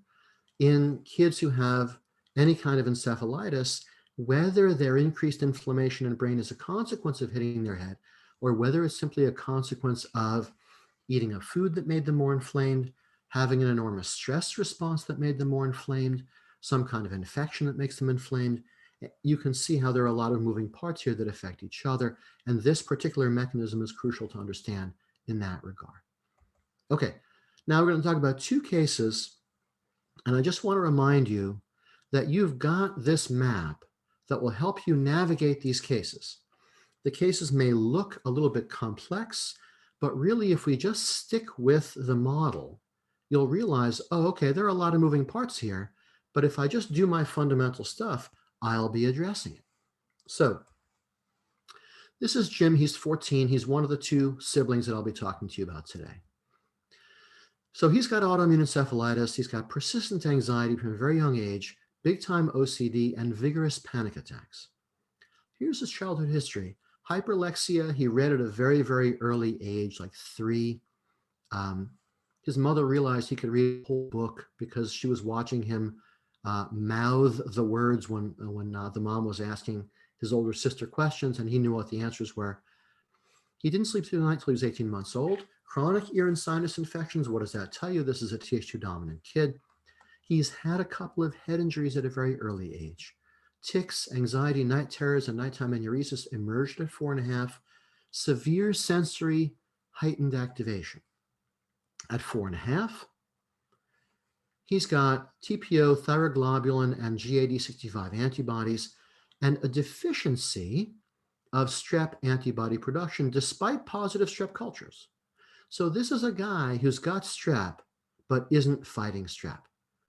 in kids who have any kind of encephalitis, whether their increased inflammation in the brain is a consequence of hitting their head, or whether it's simply a consequence of eating a food that made them more inflamed, having an enormous stress response that made them more inflamed, some kind of infection that makes them inflamed. You can see how there are a lot of moving parts here that affect each other, and this particular mechanism is crucial to understand in that regard. Okay, now we're going to talk about two cases, and I just want to remind you that you've got this map that will help you navigate these cases. The cases may look a little bit complex, but really if we just stick with the model, you'll realize, oh, okay, there are a lot of moving parts here, but if I just do my fundamental stuff, I'll be addressing it. So this is Jim, he's 14. He's one of the two siblings that I'll be talking to you about today. So he's got autoimmune encephalitis. He's got persistent anxiety from a very young age, big time OCD, and vigorous panic attacks. Here's his childhood history. Hyperlexia, he read at a very, very early age, like 3. His mother realized he could read a whole book because she was watching him mouth the words when the mom was asking his older sister questions, and he knew what the answers were. He didn't sleep through the night until he was 18 months old. Chronic ear and sinus infections, what does that tell you? This is a Th2 dominant kid. He's had a couple of head injuries at a very early age. Tics, anxiety, night terrors, and nighttime enuresis emerged at 4.5. Severe sensory heightened activation at 4.5. He's got TPO, thyroglobulin, and GAD65 antibodies, and a deficiency of strep antibody production despite positive strep cultures. So this is a guy who's got strep, but isn't fighting strep.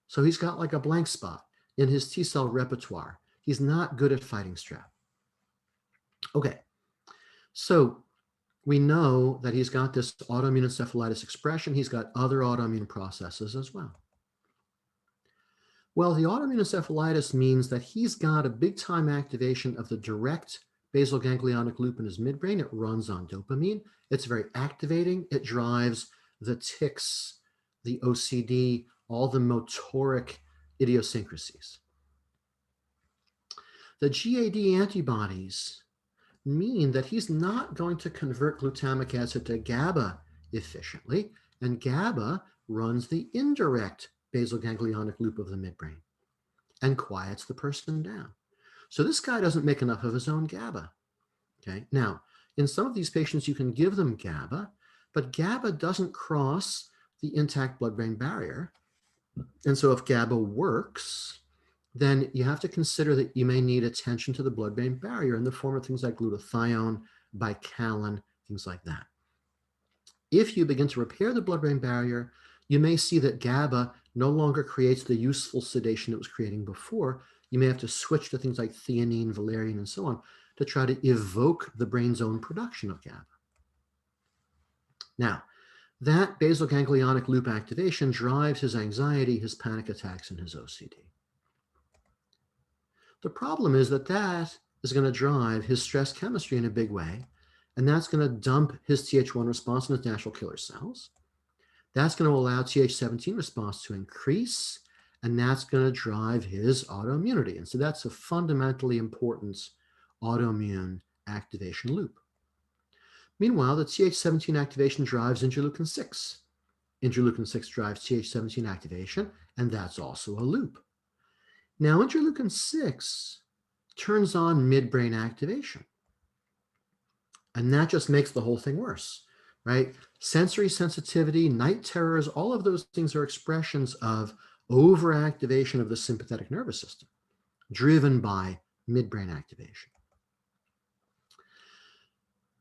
So he's got like a blank spot in his T cell repertoire. He's not good at fighting strep. Okay, so we know that he's got this autoimmune encephalitis expression. He's got other autoimmune processes as well. Well, the autoimmune encephalitis means that he's got a big time activation of the direct basal ganglionic loop in his midbrain. It runs on dopamine. It's very activating. It drives the tics, the OCD, all the motoric idiosyncrasies. The GAD antibodies mean that he's not going to convert glutamic acid to GABA efficiently, and GABA runs the indirect basal ganglionic loop of the midbrain and quiets the person down. So this guy doesn't make enough of his own GABA. Okay. Now, in some of these patients, you can give them GABA, but GABA doesn't cross the intact blood-brain barrier. And so if GABA works, then you have to consider that you may need attention to the blood-brain barrier in the form of things like glutathione, bicalin, things like that. If you begin to repair the blood-brain barrier, you may see that GABA no longer creates the useful sedation it was creating before. You may have to switch to things like theanine, valerian, and so on to try to evoke the brain's own production of GABA. Now, that basal ganglionic loop activation drives his anxiety, his panic attacks, and his OCD. The problem is that that is going to drive his stress chemistry in a big way, and that's going to dump his Th1 response in his natural killer cells. That's going to allow Th17 response to increase, and that's going to drive his autoimmunity. And so that's a fundamentally important autoimmune activation loop. Meanwhile, the Th17 activation drives interleukin 6. Interleukin 6 drives Th17 activation, and that's also a loop. Now, interleukin 6 turns on midbrain activation, and that just makes the whole thing worse, right? Sensory sensitivity, night terrors, all of those things are expressions of overactivation of the sympathetic nervous system, driven by midbrain activation.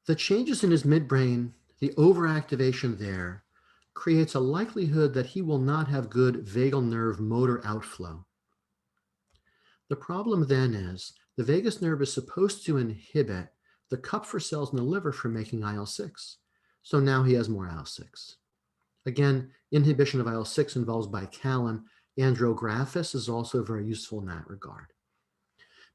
The changes in his midbrain, the overactivation there, creates a likelihood that he will not have good vagal nerve motor outflow. The problem then is the vagus nerve is supposed to inhibit the Kupffer cells in the liver from making IL-6. So now he has more IL-6. Again, inhibition of IL-6 involves bicalin. Andrographis is also very useful in that regard.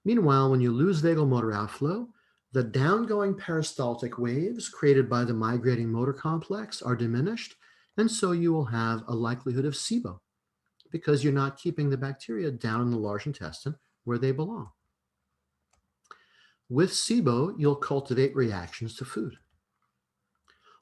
Meanwhile, when you lose vagal motor outflow, the downgoing peristaltic waves created by the migrating motor complex are diminished, and so you will have a likelihood of SIBO because you're not keeping the bacteria down in the large intestine where they belong. With SIBO, you'll cultivate reactions to food.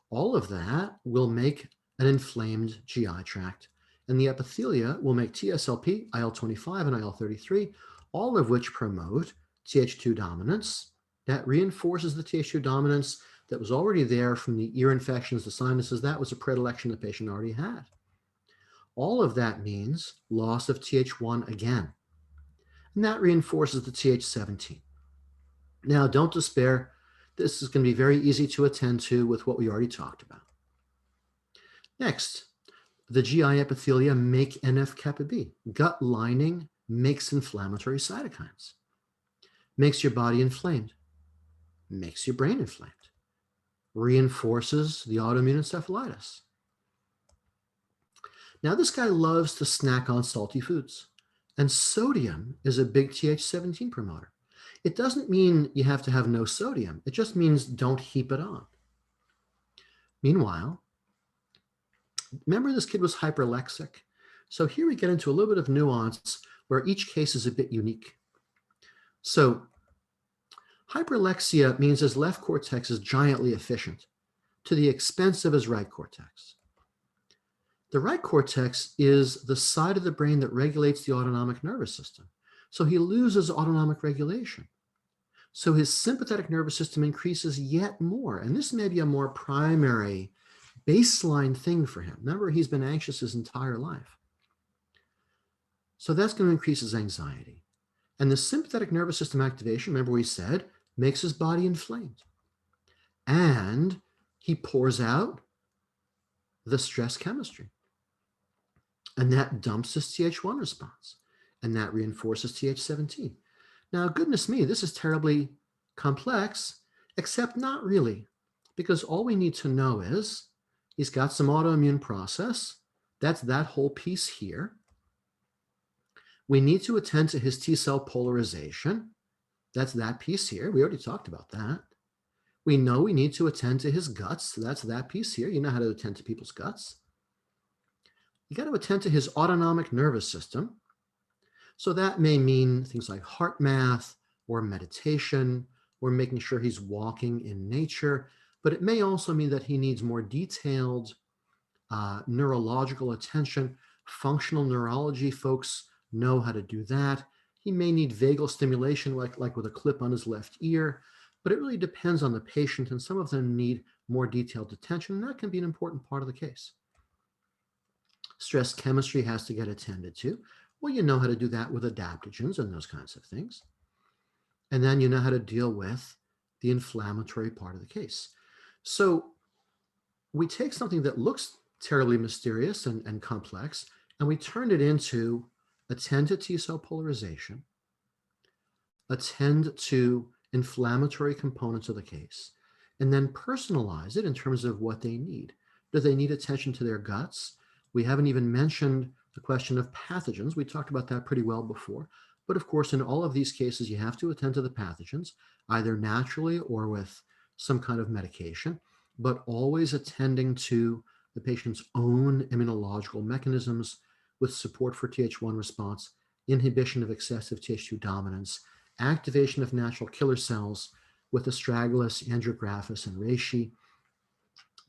All of that will make an inflamed GI tract, and the epithelia will make TSLP, IL-25, and IL-33, all of which promote Th2 dominance. That reinforces the Th2 dominance that was already there from the ear infections, the sinuses. That was a predilection the patient already had. All of that means loss of Th1 again, and that reinforces the Th17. Now, don't despair. This is going to be very easy to attend to with what we already talked about. Next, the GI epithelia make NF-kappa B. Gut lining makes inflammatory cytokines, makes your body inflamed, makes your brain inflamed, reinforces the autoimmune encephalitis. Now, this guy loves to snack on salty foods, and sodium is a big Th17 promoter. It doesn't mean you have to have no sodium. It just means don't heap it on. Meanwhile, remember this kid was hyperlexic. So here we get into a little bit of nuance where each case is a bit unique. So hyperlexia means his left cortex is giantly efficient to the expense of his right cortex. The right cortex is the side of the brain that regulates the autonomic nervous system. So he loses autonomic regulation. So his sympathetic nervous system increases yet more. And this may be a more primary baseline thing for him. Remember, he's been anxious his entire life. So that's going to increase his anxiety. And the sympathetic nervous system activation, remember we said, makes his body inflamed. And he pours out the stress chemistry. And that dumps his Th1 response. And that reinforces Th17. Now, goodness me, this is terribly complex, except not really, because all we need to know is he's got some autoimmune process. That's that whole piece here. We need to attend to his T-cell polarization. That's that piece here. We already talked about that. We know we need to attend to his guts. So that's that piece here. You know how to attend to people's guts. You got to attend to his autonomic nervous system. So that may mean things like heart math or meditation or making sure he's walking in nature. But it may also mean that he needs more detailed neurological attention. Functional neurology folks know how to do that. He may need vagal stimulation like with a clip on his left ear, but it really depends on the patient, and some of them need more detailed attention, and that can be an important part of the case. Stress chemistry has to get attended to. Well, you know how to do that with adaptogens and those kinds of things. And then you know how to deal with the inflammatory part of the case. So we take something that looks terribly mysterious and complex, and we turn it into attend to T-cell polarization, attend to inflammatory components of the case, and then personalize it in terms of what they need. Do they need attention to their guts? We haven't even mentioned the question of pathogens. We talked about that pretty well before. But of course, in all of these cases, you have to attend to the pathogens, either naturally or with some kind of medication, but always attending to the patient's own immunological mechanisms with support for Th1 response, inhibition of excessive Th2 dominance, activation of natural killer cells with astragalus, andrographis, and reishi,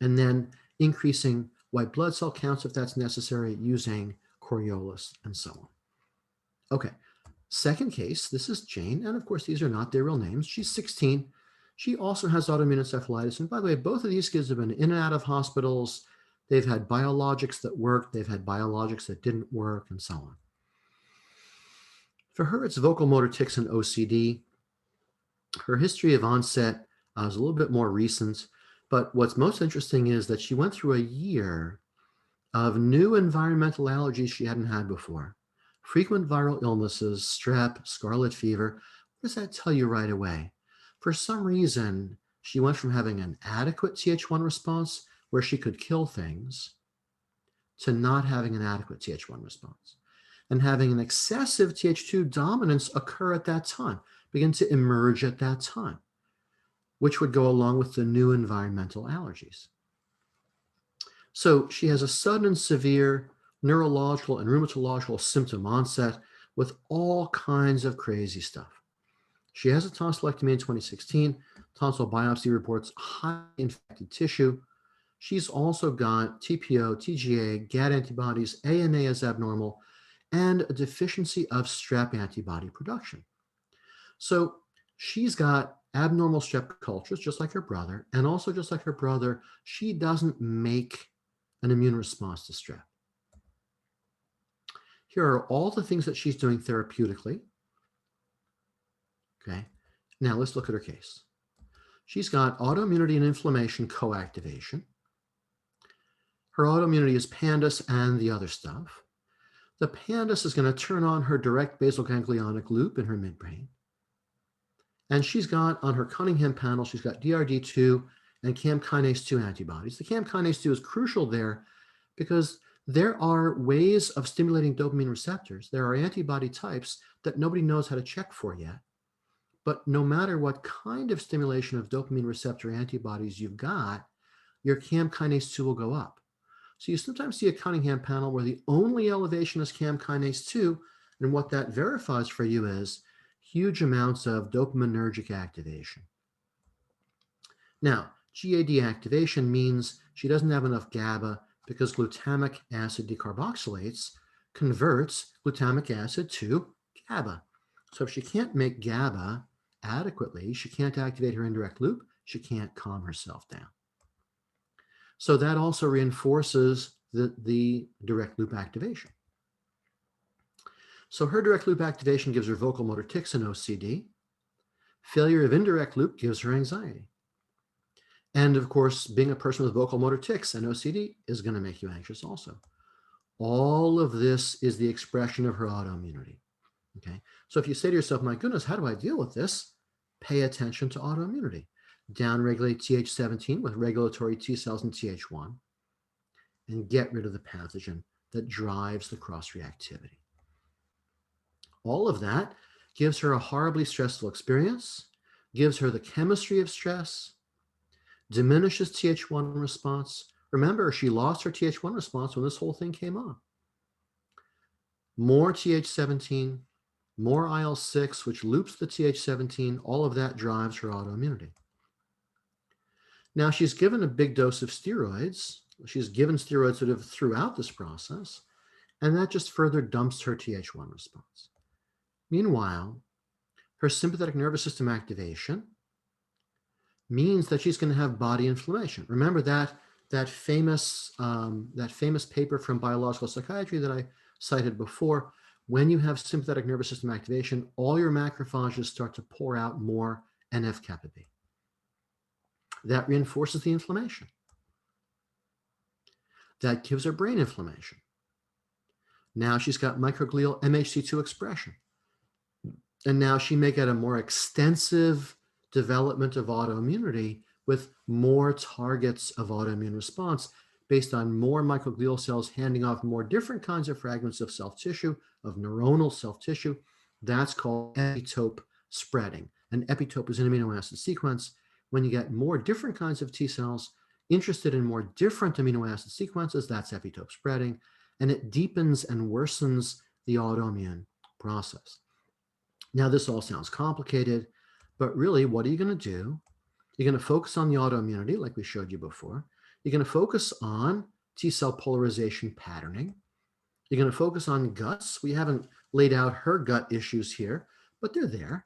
and then increasing white blood cell counts if that's necessary using Coriolis and so on. Okay, second case, this is Jane, and of course these are not their real names. She's 16. She also has autoimmune encephalitis, and by the way, both of these kids have been in and out of hospitals. They've had biologics that worked, they've had biologics that didn't work, and so on. For her, it's vocal motor tics and OCD. Her history of onset is a little bit more recent, but what's most interesting is that she went through a year of new environmental allergies she hadn't had before, frequent viral illnesses, strep, scarlet fever. What does that tell you right away? For some reason, she went from having an adequate Th1 response where she could kill things to not having an adequate Th1 response and having an excessive Th2 dominance occur at that time, begin to emerge at that time, which would go along with the new environmental allergies. So she has a sudden and severe neurological and rheumatological symptom onset with all kinds of crazy stuff. She has a tonsillectomy in 2016. Tonsil biopsy reports highly infected tissue. She's also got TPO, TGA, GAD antibodies, ANA is abnormal, and a deficiency of strep antibody production. So she's got abnormal strep cultures, just like her brother, and also just like her brother, she doesn't make an immune response to strep. Here are all the things that she's doing therapeutically. Okay, now let's look at her case. She's got autoimmunity and inflammation coactivation. Her autoimmunity is pandas and the other stuff. The pandas is going to turn on her direct basal ganglionic loop in her midbrain. And she's got on her Cunningham panel, she's got DRD2 and CAM kinase 2 antibodies. The CAM kinase 2 is crucial there because there are ways of stimulating dopamine receptors. There are antibody types that nobody knows how to check for yet. But no matter what kind of stimulation of dopamine receptor antibodies you've got, your CAM kinase 2 will go up. So you sometimes see a Cunningham panel where the only elevation is CAM kinase 2, and what that verifies for you is huge amounts of dopaminergic activation. Now, GAD activation means she doesn't have enough GABA because glutamic acid decarboxylates converts glutamic acid to GABA. So if she can't make GABA adequately, she can't activate her indirect loop, she can't calm herself down. So that also reinforces the direct loop activation. So her direct loop activation gives her vocal motor tics and OCD. Failure of indirect loop gives her anxiety. And of course, being a person with vocal motor tics and OCD is going to make you anxious also. All of this is the expression of her autoimmunity. Okay. So if you say to yourself, my goodness, how do I deal with this? Pay attention to autoimmunity. Downregulate Th17 with regulatory T cells and Th1 and get rid of the pathogen that drives the cross-reactivity. All of that gives her a horribly stressful experience, gives her the chemistry of stress, diminishes Th1 response. Remember, she lost her Th1 response when this whole thing came on. More Th17, more IL-6, which loops the Th17, all of that drives her autoimmunity. Now, she's given a big dose of steroids. She's given steroids sort of throughout this process, and that just further dumps her Th1 response. Meanwhile, her sympathetic nervous system activation means that she's going to have body inflammation. Remember that famous paper from Biological Psychiatry that I cited before. When you have sympathetic nervous system activation, all your macrophages start to pour out more NF-kappa B. That reinforces the inflammation. That gives her brain inflammation. Now she's got microglial MHC2 expression. And now she may get a more extensive development of autoimmunity with more targets of autoimmune response based on more microglial cells handing off more different kinds of fragments of self-tissue, of neuronal self-tissue. That's called epitope spreading. An epitope is an amino acid sequence. When you get more different kinds of T cells interested in more different amino acid sequences, that's epitope spreading, and it deepens and worsens the autoimmune process. Now, this all sounds complicated, but really, what are you going to do? You're going to focus on the autoimmunity, like we showed you before. You're going to focus on T cell polarization patterning. You're going to focus on guts. We haven't laid out her gut issues here, but they're there.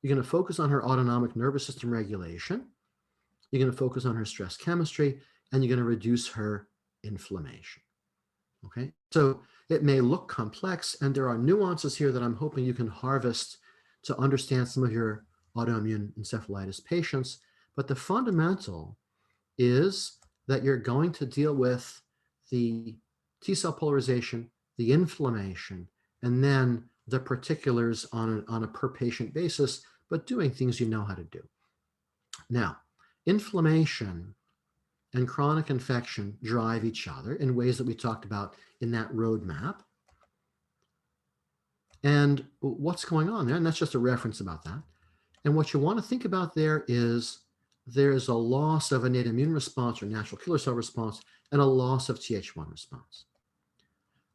You're going to focus on her autonomic nervous system regulation. You're going to focus on her stress chemistry, and you're going to reduce her inflammation. Okay, so it may look complex, and there are nuances here that I'm hoping you can harvest to understand some of your autoimmune encephalitis patients. But the fundamental is that you're going to deal with the T cell polarization, the inflammation, and then the particulars on a per patient basis, but doing things you know how to do. Now, inflammation and chronic infection drive each other in ways that we talked about in that roadmap. And what's going on there? And that's just a reference about that. And what you want to think about there is there's a loss of innate immune response or natural killer cell response and a loss of Th1 response.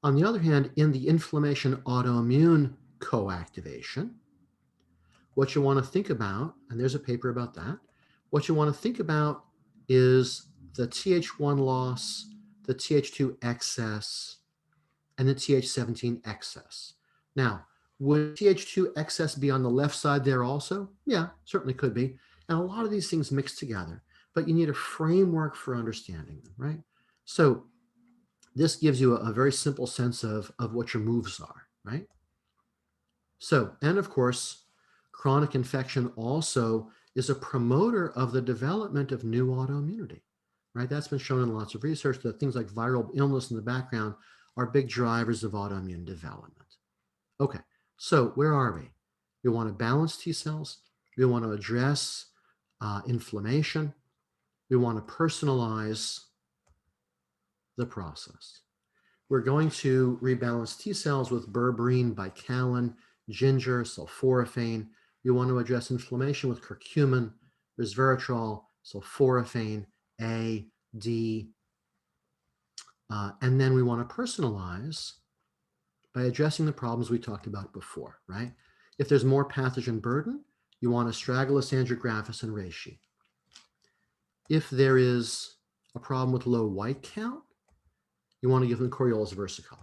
On the other hand, in the inflammation autoimmune coactivation, what you want to think about, and there's a paper about that, what you want to think about is the Th1 loss, the Th2 excess, and the Th17 excess. Now, would Th2 excess be on the left side there also? Yeah, certainly could be. And a lot of these things mix together, but you need a framework for understanding them, right? So this gives you a very simple sense of what your moves are, right? So, and of course, chronic infection also is a promoter of the development of new autoimmunity, right? That's been shown in lots of research that things like viral illness in the background are big drivers of autoimmune development. Okay, so where are we? We want to balance T cells. We want to address inflammation. We want to personalize the process. We're going to rebalance T cells with berberine, bicalin, ginger, sulforaphane. We want to address inflammation with curcumin, resveratrol, sulforaphane, A, D. And then we want to personalize by addressing the problems we talked about before, right? If there's more pathogen burden, you want astragalus, andrographis, and reishi. If there is a problem with low white count, you want to give them Coriolis versicolor.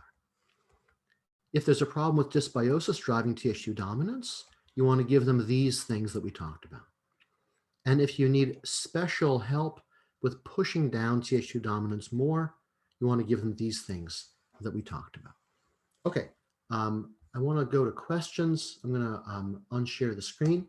If there's a problem with dysbiosis driving Th2 dominance, you want to give them these things that we talked about. And if you need special help with pushing down Th2 dominance more, you want to give them these things that we talked about. Okay, I want to go to questions. I'm going to unshare the screen.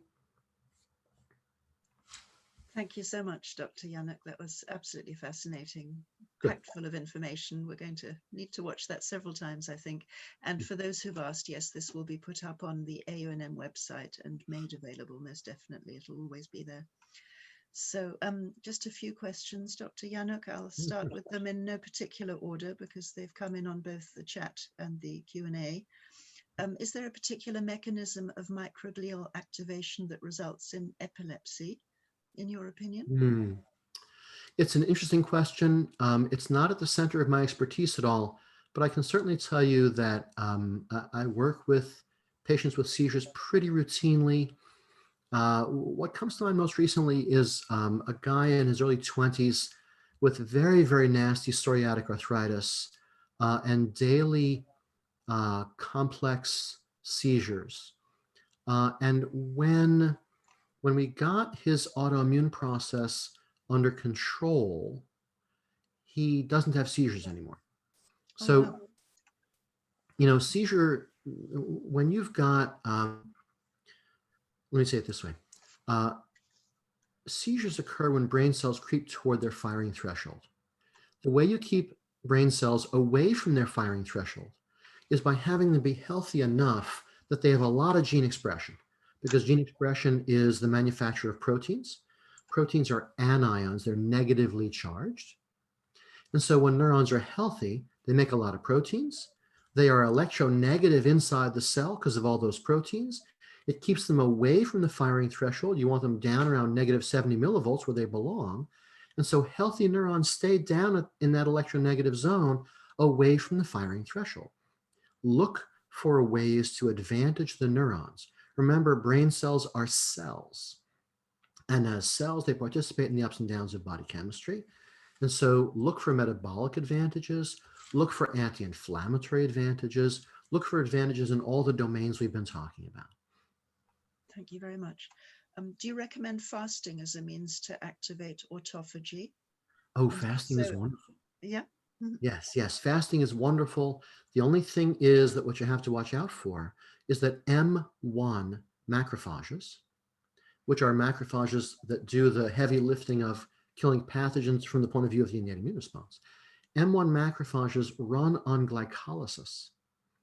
Thank you so much, Dr. Yanuck. That was absolutely fascinating,
Good.
packed full of information. We're going to need to watch that several times, I think. And for those who've asked, yes, this will be put up on the AONM website and made available, most definitely. It'll always be there. So just a few questions, Dr. Yanuck. I'll start with them in no particular order because they've come in on both the chat and the Q&A. Is there a particular mechanism of microglial activation that results in epilepsy, in your opinion?
It's an interesting question. It's not at the center of my expertise at all, but I can certainly tell you that I work with patients with seizures pretty routinely. What comes to mind most recently is a guy in his early 20s with very, very nasty psoriatic arthritis and daily complex seizures. And when we got his autoimmune process under control, he doesn't have seizures anymore. So,
wow.
You know, seizure, when you've got, let me say it this way. Seizures occur when brain cells creep toward their firing threshold. The way you keep brain cells away from their firing threshold is by having them be healthy enough that they have a lot of gene expression, because gene expression is the manufacture of proteins. Proteins are anions, they're negatively charged. And so when neurons are healthy, they make a lot of proteins. They are electronegative inside the cell because of all those proteins. It keeps them away from the firing threshold. You want them down around negative 70 millivolts where they belong. And so healthy neurons stay down in that electronegative zone away from the firing threshold. Look for ways to advantage the neurons. Remember, brain cells are cells. And as cells, they participate in the ups and downs of body chemistry. And so look for metabolic advantages, look for anti-inflammatory advantages, look for advantages in all the domains we've been talking about.
Thank you very much. Do you recommend fasting as a means to activate autophagy?
Oh, fasting is wonderful.
Yeah.
Yes, fasting is wonderful. The only thing is that what you have to watch out for is that M1 macrophages, which are macrophages that do the heavy lifting of killing pathogens from the point of view of the innate immune response. M1 macrophages run on glycolysis.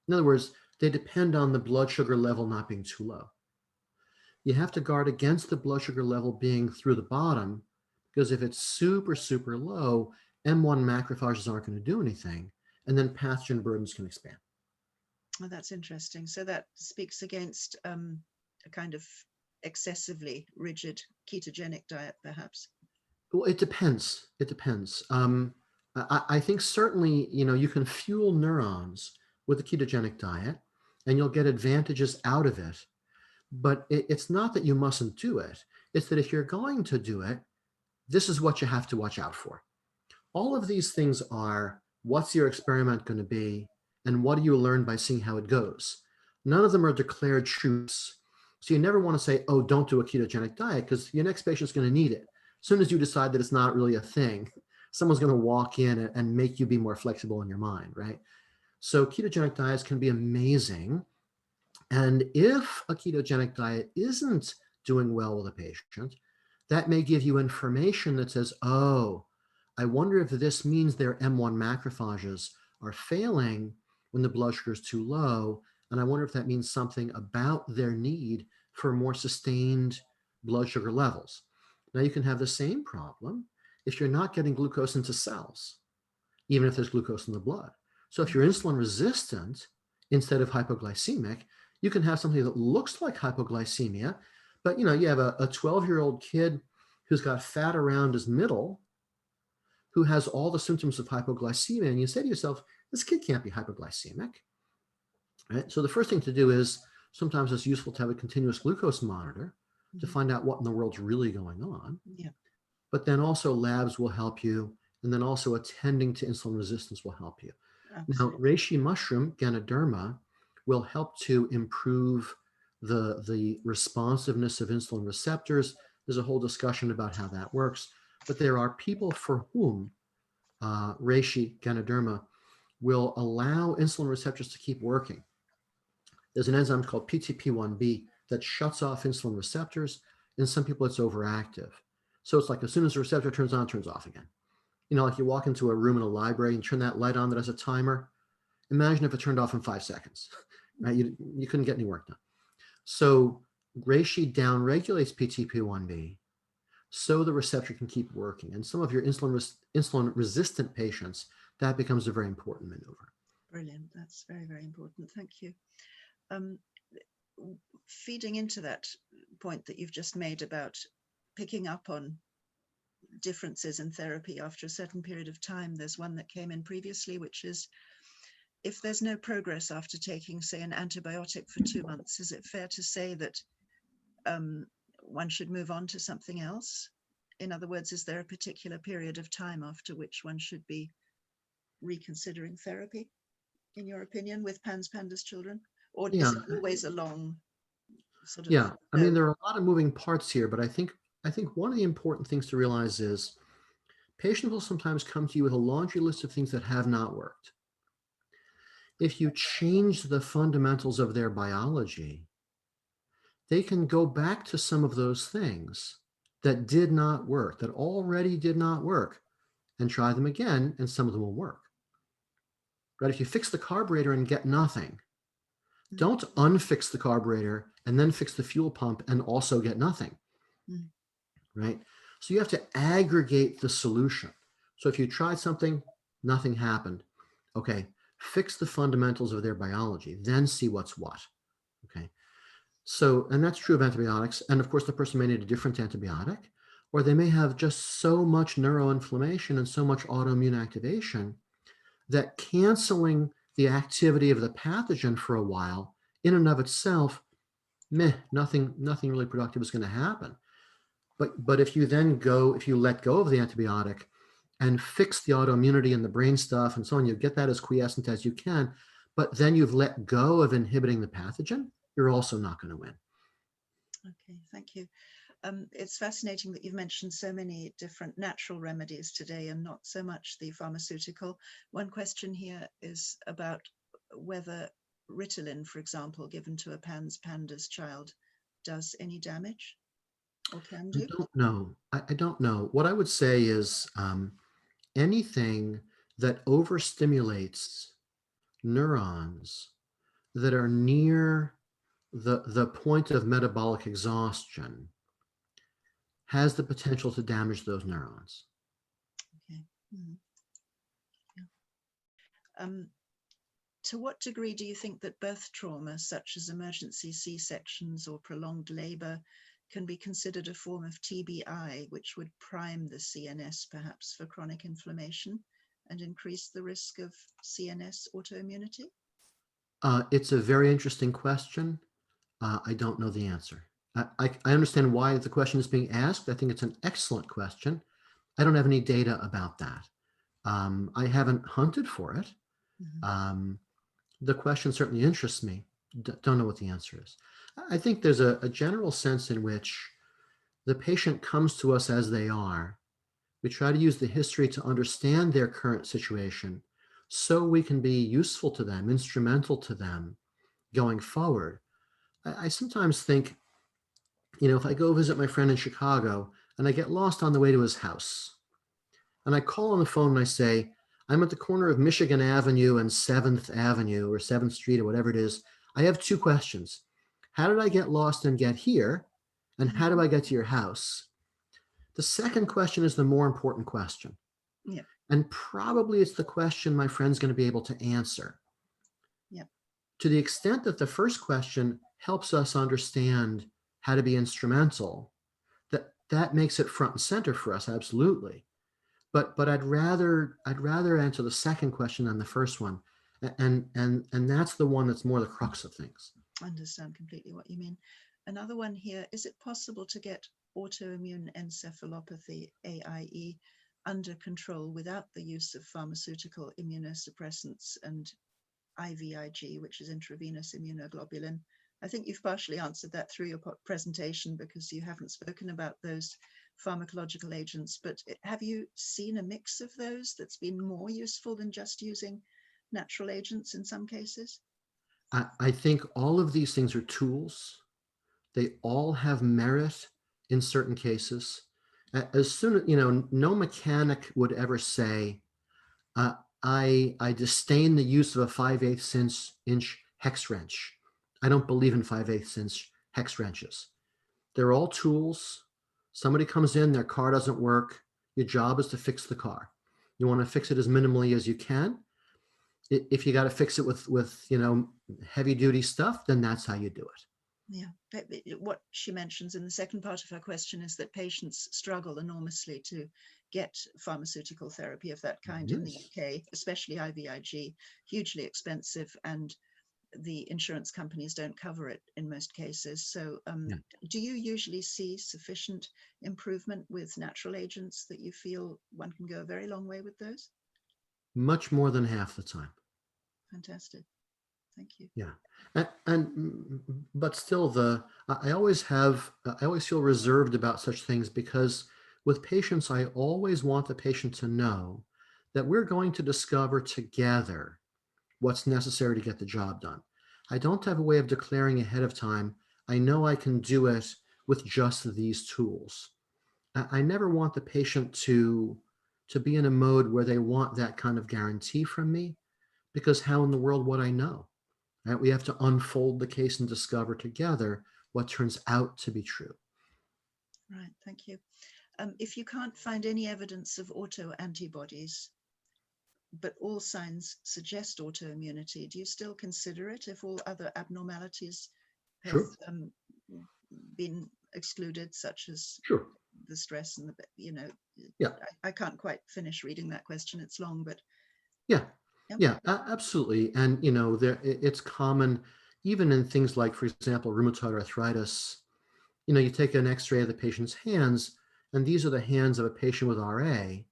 In other words, they depend on the blood sugar level not being too low. You have to guard against the blood sugar level being through the bottom, because if it's super, super low, M1 macrophages aren't going to do anything, and then pathogen burdens can expand.
Oh, that's interesting. So that speaks against a kind of excessively rigid ketogenic diet, perhaps.
Well, it depends. It depends. I think certainly, you can fuel neurons with a ketogenic diet, and you'll get advantages out of it. But it's not that you mustn't do it. It's that if you're going to do it, this is what you have to watch out for. All of these things are, what's your experiment going to be, and what do you learn by seeing how it goes? None of them are declared truths. So you never want to say, oh, don't do a ketogenic diet, because your next patient's going to need it. As soon as you decide that it's not really a thing, someone's going to walk in and make you be more flexible in your mind, right? So ketogenic diets can be amazing. And if a ketogenic diet isn't doing well with a patient, that may give you information that says, oh, I wonder if this means their M1 macrophages are failing when the blood sugar is too low. And I wonder if that means something about their need for more sustained blood sugar levels. Now, you can have the same problem if you're not getting glucose into cells, even if there's glucose in the blood. So if you're insulin resistant instead of hypoglycemic, you can have something that looks like hypoglycemia, but you have a 12-year-old kid who's got fat around his middle, who has all the symptoms of hypoglycemia, and you say to yourself, this kid can't be hypoglycemic, right? So the first thing to do is, sometimes it's useful to have a continuous glucose monitor to find out what in the world's really going on.
Yeah.
But then also labs will help you, and then also attending to insulin resistance will help you.
Absolutely.
Now, reishi mushroom, Ganoderma, will help to improve the responsiveness of insulin receptors. There's a whole discussion about how that works, but there are people for whom reishi, Ganoderma, will allow insulin receptors to keep working. There's an enzyme called PTP1B that shuts off insulin receptors. In some people, it's overactive. So it's like as soon as the receptor turns on, it turns off again. Like you walk into a room in a library and turn that light on that has a timer. Imagine if it turned off in 5 seconds, right? You couldn't get any work done. So reishi downregulates PTP1B so the receptor can keep working. And some of your insulin resistant patients, that becomes a very important maneuver.
Brilliant. That's very, very important. Thank you. Feeding into that point that you've just made about picking up on differences in therapy after a certain period of time, there's one that came in previously, which is, if there's no progress after taking, say, an antibiotic for 2 months, is it fair to say that one should move on to something else? In other words, is there a particular period of time after which one should be reconsidering therapy, in your opinion, with PANS-PANDAS children? Or is it always a long sort of...
Yeah, I mean, there are a lot of moving parts here, but I think one of the important things to realize is patients will sometimes come to you with a laundry list of things that have not worked. If you change the fundamentals of their biology, they can go back to some of those things that did not work, that already did not work, and try them again, and some of them will work. Right? If you fix the carburetor and get nothing, don't unfix the carburetor and then fix the fuel pump and also get nothing. Right? So you have to aggregate the solution. So if you tried something, nothing happened. Okay, fix the fundamentals of their biology, then see what's what. Okay. So, and that's true of antibiotics. And of course, the person may need a different antibiotic, or they may have just so much neuroinflammation and so much autoimmune activation that canceling the activity of the pathogen for a while, in and of itself, nothing really productive is going to happen. But if you let go of the antibiotic and fix the autoimmunity and the brain stuff and so on, you get that as quiescent as you can, but then you've let go of inhibiting the pathogen, you're also not going to win.
Okay, thank you. It's fascinating that you've mentioned so many different natural remedies today and not so much the pharmaceutical. One question here is about whether Ritalin, for example, given to a PANS-PANDAS child, does any damage or can do?
I don't know. I don't know. What I would say is anything that overstimulates neurons that are near the point of metabolic exhaustion has the potential to damage those neurons.
Okay. Mm-hmm. Yeah. To what degree do you think that birth trauma, such as emergency C-sections or prolonged labor, can be considered a form of TBI, which would prime the CNS perhaps for chronic inflammation and increase the risk of CNS autoimmunity?
It's a very interesting question. I don't know the answer. I understand why the question is being asked. I think it's an excellent question. I don't have any data about that. I haven't hunted for it.
Mm-hmm.
The question certainly interests me. Don't know what the answer is. I think there's a general sense in which the patient comes to us as they are. We try to use the history to understand their current situation so we can be useful to them, instrumental to them going forward. I sometimes think, if I go visit my friend in Chicago and I get lost on the way to his house, and I call on the phone and I say, I'm at the corner of Michigan Avenue and 7th Avenue or 7th Street or whatever it is. I have two questions. How did I get lost and get here? And how do I get to your house? The second question is the more important question.
Yeah.
And probably it's the question my friend's going to be able to answer.
Yeah.
To the extent that the first question helps us understand how to be instrumental, that makes it front and center for us, absolutely. But I'd rather answer the second question than the first one, and that's the one that's more the crux of things.
I understand completely what you mean. Another one here: is it possible to get autoimmune encephalopathy (AIE) under control without the use of pharmaceutical immunosuppressants and IVIG, which is intravenous immunoglobulin? I think you've partially answered that through your presentation because you haven't spoken about those pharmacological agents, but have you seen a mix of those that's been more useful than just using natural agents in some cases?
I think all of these things are tools. They all have merit in certain cases. As soon as, no mechanic would ever say, I disdain the use of a 5/8 inch hex wrench. I don't believe in 5/8 inch hex wrenches. They're all tools. Somebody comes in, their car doesn't work. Your job is to fix the car. You want to fix it as minimally as you can. If you got to fix it with heavy duty stuff, then that's how you do it.
Yeah. What she mentions in the second part of her question is that patients struggle enormously to get pharmaceutical therapy of that kind in the UK, especially IVIG, hugely expensive, and the insurance companies don't cover it in most cases. So do you usually see sufficient improvement with natural agents that you feel one can go a very long way with those?
Much more than half the time.
Fantastic. Thank you.
Yeah. But still, I always feel reserved about such things because with patients, I always want the patient to know that we're going to discover together what's necessary to get the job done. I don't have a way of declaring ahead of time, I know I can do it with just these tools. I never want the patient to be in a mode where they want that kind of guarantee from me, because how in the world would I know? Right? We have to unfold the case and discover together what turns out to be true.
Right, thank you. If you can't find any evidence of autoantibodies, but all signs suggest autoimmunity, do you still consider it if all other abnormalities have
Sure.
Been excluded, such as
Sure.
the stress and the,
Yeah.
I can't quite finish reading that question. It's long, but
yeah, absolutely. And it's common even in things like, for example, rheumatoid arthritis. You take an x-ray of the patient's hands, and these are the hands of a patient with RA,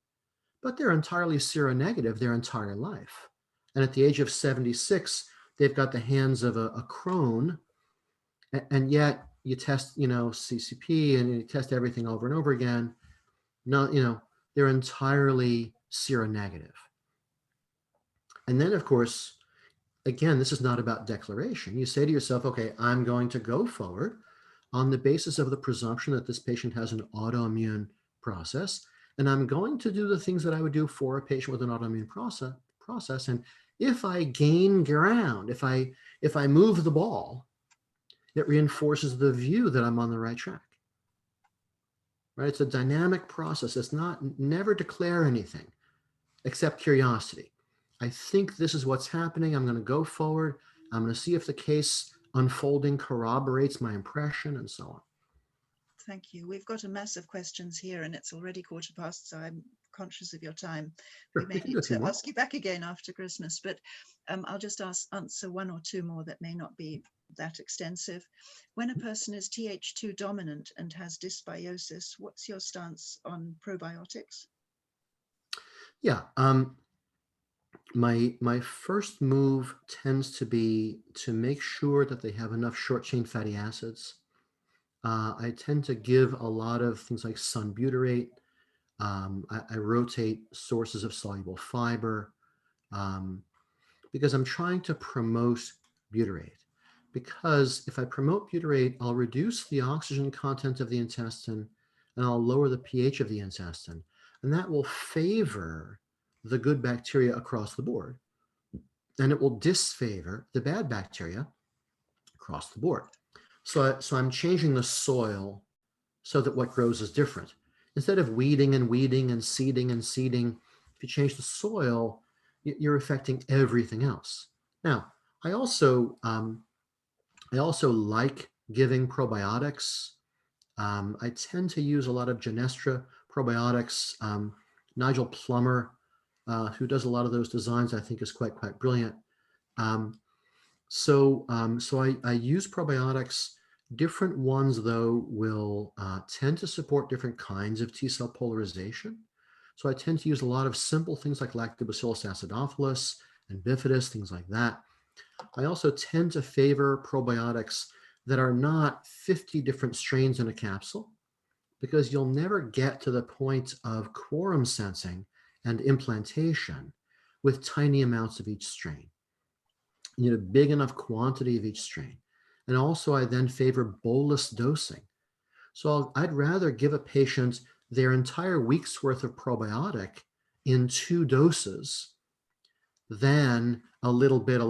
but they're entirely seronegative their entire life. And at the age of 76, they've got the hands of a crone, and yet you test, CCP, and you test everything over and over again. No, they're entirely seronegative. And then, of course, again, this is not about declaration. You say to yourself, okay, I'm going to go forward on the basis of the presumption that this patient has an autoimmune process, And I'm going to do the things that I would do for a patient with an autoimmune process. And if I gain ground, if I move the ball, it reinforces the view that I'm on the right track. Right? It's a dynamic process. It's never declare anything except curiosity. I think this is what's happening. I'm going to go forward. I'm going to see if the case unfolding corroborates my impression and so on.
Thank you. We've got a mass of questions here and it's already 1:15, so I'm conscious of your time.
Sure,
We may
can
need
do a few
to
more.
ask you back again after Christmas, but I'll just answer one or two more that may not be that extensive. When a person is Th2 dominant and has dysbiosis, what's your stance on probiotics?
Yeah. My first move tends to be to make sure that they have enough short chain fatty acids. I tend to give a lot of things like sunbutyrate. I rotate sources of soluble fiber because I'm trying to promote butyrate. Because if I promote butyrate, I'll reduce the oxygen content of the intestine and I'll lower the pH of the intestine. And that will favor the good bacteria across the board. And it will disfavor the bad bacteria across the board. So I'm changing the soil so that what grows is different. Instead of weeding and weeding and seeding, if you change the soil, you're affecting everything else. Now, I also like giving probiotics. I tend to use a lot of Genestra probiotics. Nigel Plummer, who does a lot of those designs, I think is quite brilliant. So I use probiotics. Different ones, though, will tend to support different kinds of T cell polarization. So I tend to use a lot of simple things like Lactobacillus acidophilus and bifidus, things like that. I also tend to favor probiotics that are not 50 different strains in a capsule, because you'll never get to the point of quorum sensing and implantation with tiny amounts of each strain. You need a big enough quantity of each strain. And also, I then favor bolus dosing. So I'd rather give a patient their entire week's worth of probiotic in 2 doses than a little bit.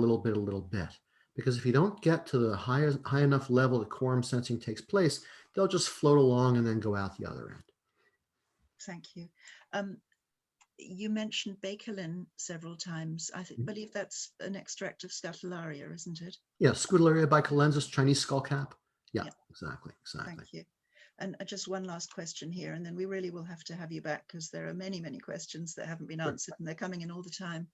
Because if you don't get to the high enough level that quorum sensing takes place, they'll just float along and then go out the other end.
Thank you. You mentioned Bakelin several times. I believe that's an extract of Scutellaria, isn't it?
Yeah, Scutellaria bicalensis, Chinese skullcap. Yeah, exactly.
Thank you. And just one last question here, and then we really will have to have you back because there are many questions that haven't been answered, and they're coming in all the time.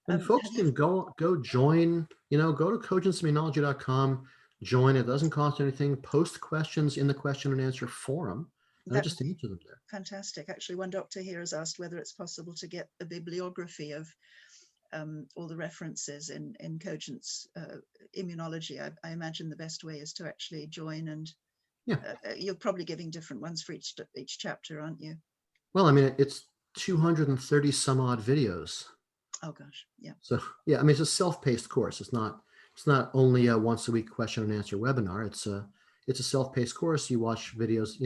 And folks can go join, go to cogentsimmunology.com, join. It doesn't cost anything. Post questions in the question and answer forum. And I just answer them there.
Fantastic. Actually, one doctor here has asked whether it's possible to get a bibliography of all the references in Cogent's immunology. I imagine the best way is to actually join, and you're probably giving different ones for each chapter, aren't you?
Well, I mean, it's 230 some odd videos.
Oh gosh, yeah. So
yeah, I mean, it's a self-paced course. It's not only a once a week question and answer webinar. It's a self-paced course. You watch videos,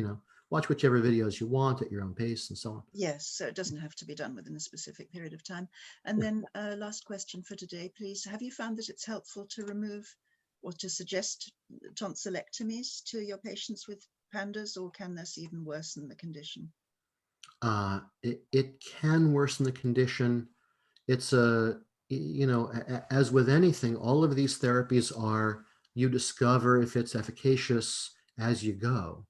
watch whichever videos you want at your own pace and so on.
Yes, so it doesn't have to be done within a specific period of time. And then last question for today, please. Have you found that it's helpful to remove or to suggest tonsillectomies to your patients with pandas, or can this even worsen the condition?
It can worsen the condition. It's as with anything, all of these therapies are, you discover if it's efficacious as you go.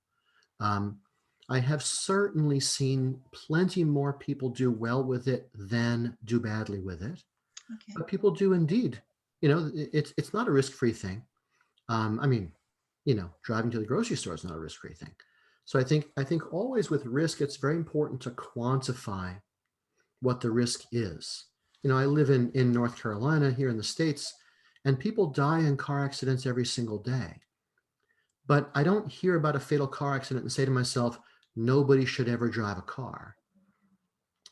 I have certainly seen plenty more people do well with it than do badly with it. Okay. But people do indeed. It's not a risk-free thing. I mean, driving to the grocery store is not a risk-free thing. So I think always with risk, it's very important to quantify what the risk is. I live in North Carolina here in the States, and people die in car accidents every single day. But I don't hear about a fatal car accident and say to myself, nobody should ever drive a car.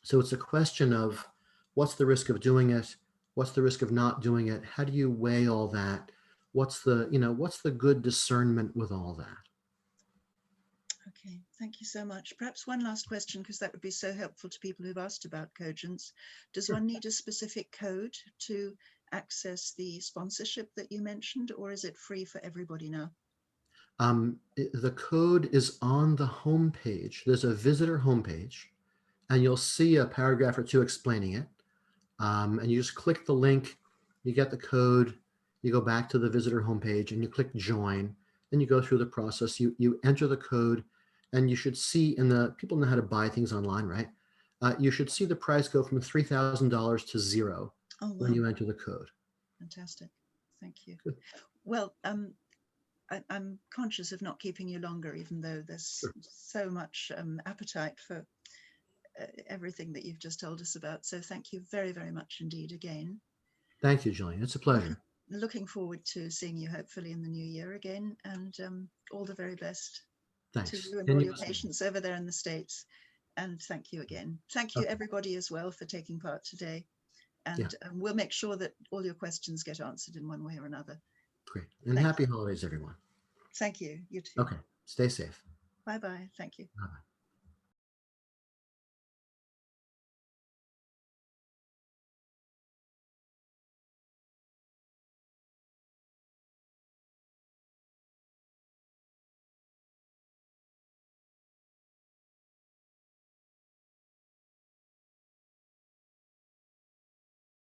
So it's a question of what's the risk of doing it? What's the risk of not doing it? How do you weigh all that? What's the good discernment with all that?
Okay. Thank you so much. Perhaps one last question, because that would be so helpful to people who've asked about Cogents. Does
Sure.
one need a specific code to access the sponsorship that you mentioned, or is it free for everybody now?
The code is on the home page. There's a visitor homepage, and you'll see a paragraph or two explaining it. And you just click the link, you get the code, you go back to the visitor homepage, and you click join. Then you go through the process. You enter the code, and you should see people know how to buy things online, right? You should see the price go from $3,000 to zero
Oh,
when
wow.
you enter the code.
Fantastic. Thank you.
Good.
Well, I'm conscious of not keeping you longer, even though there's
Sure.
so much appetite for everything that you've just told us about. So thank you very, very much indeed again.
Thank you, Jillian. It's a pleasure.
Looking forward to seeing you hopefully in the new year again, and all the very best
Thanks.
to you and
And
all
you
your
as well.
patients over there in the States. And thank you again. Thank you
Okay.
everybody as well for taking part today. And
Yeah.
we'll make sure that all your questions get answered in one way or another.
Great. And
Thank
happy holidays, everyone.
Thank you. You too.
Okay. Stay safe.
Bye-bye. Thank you.
Bye-bye.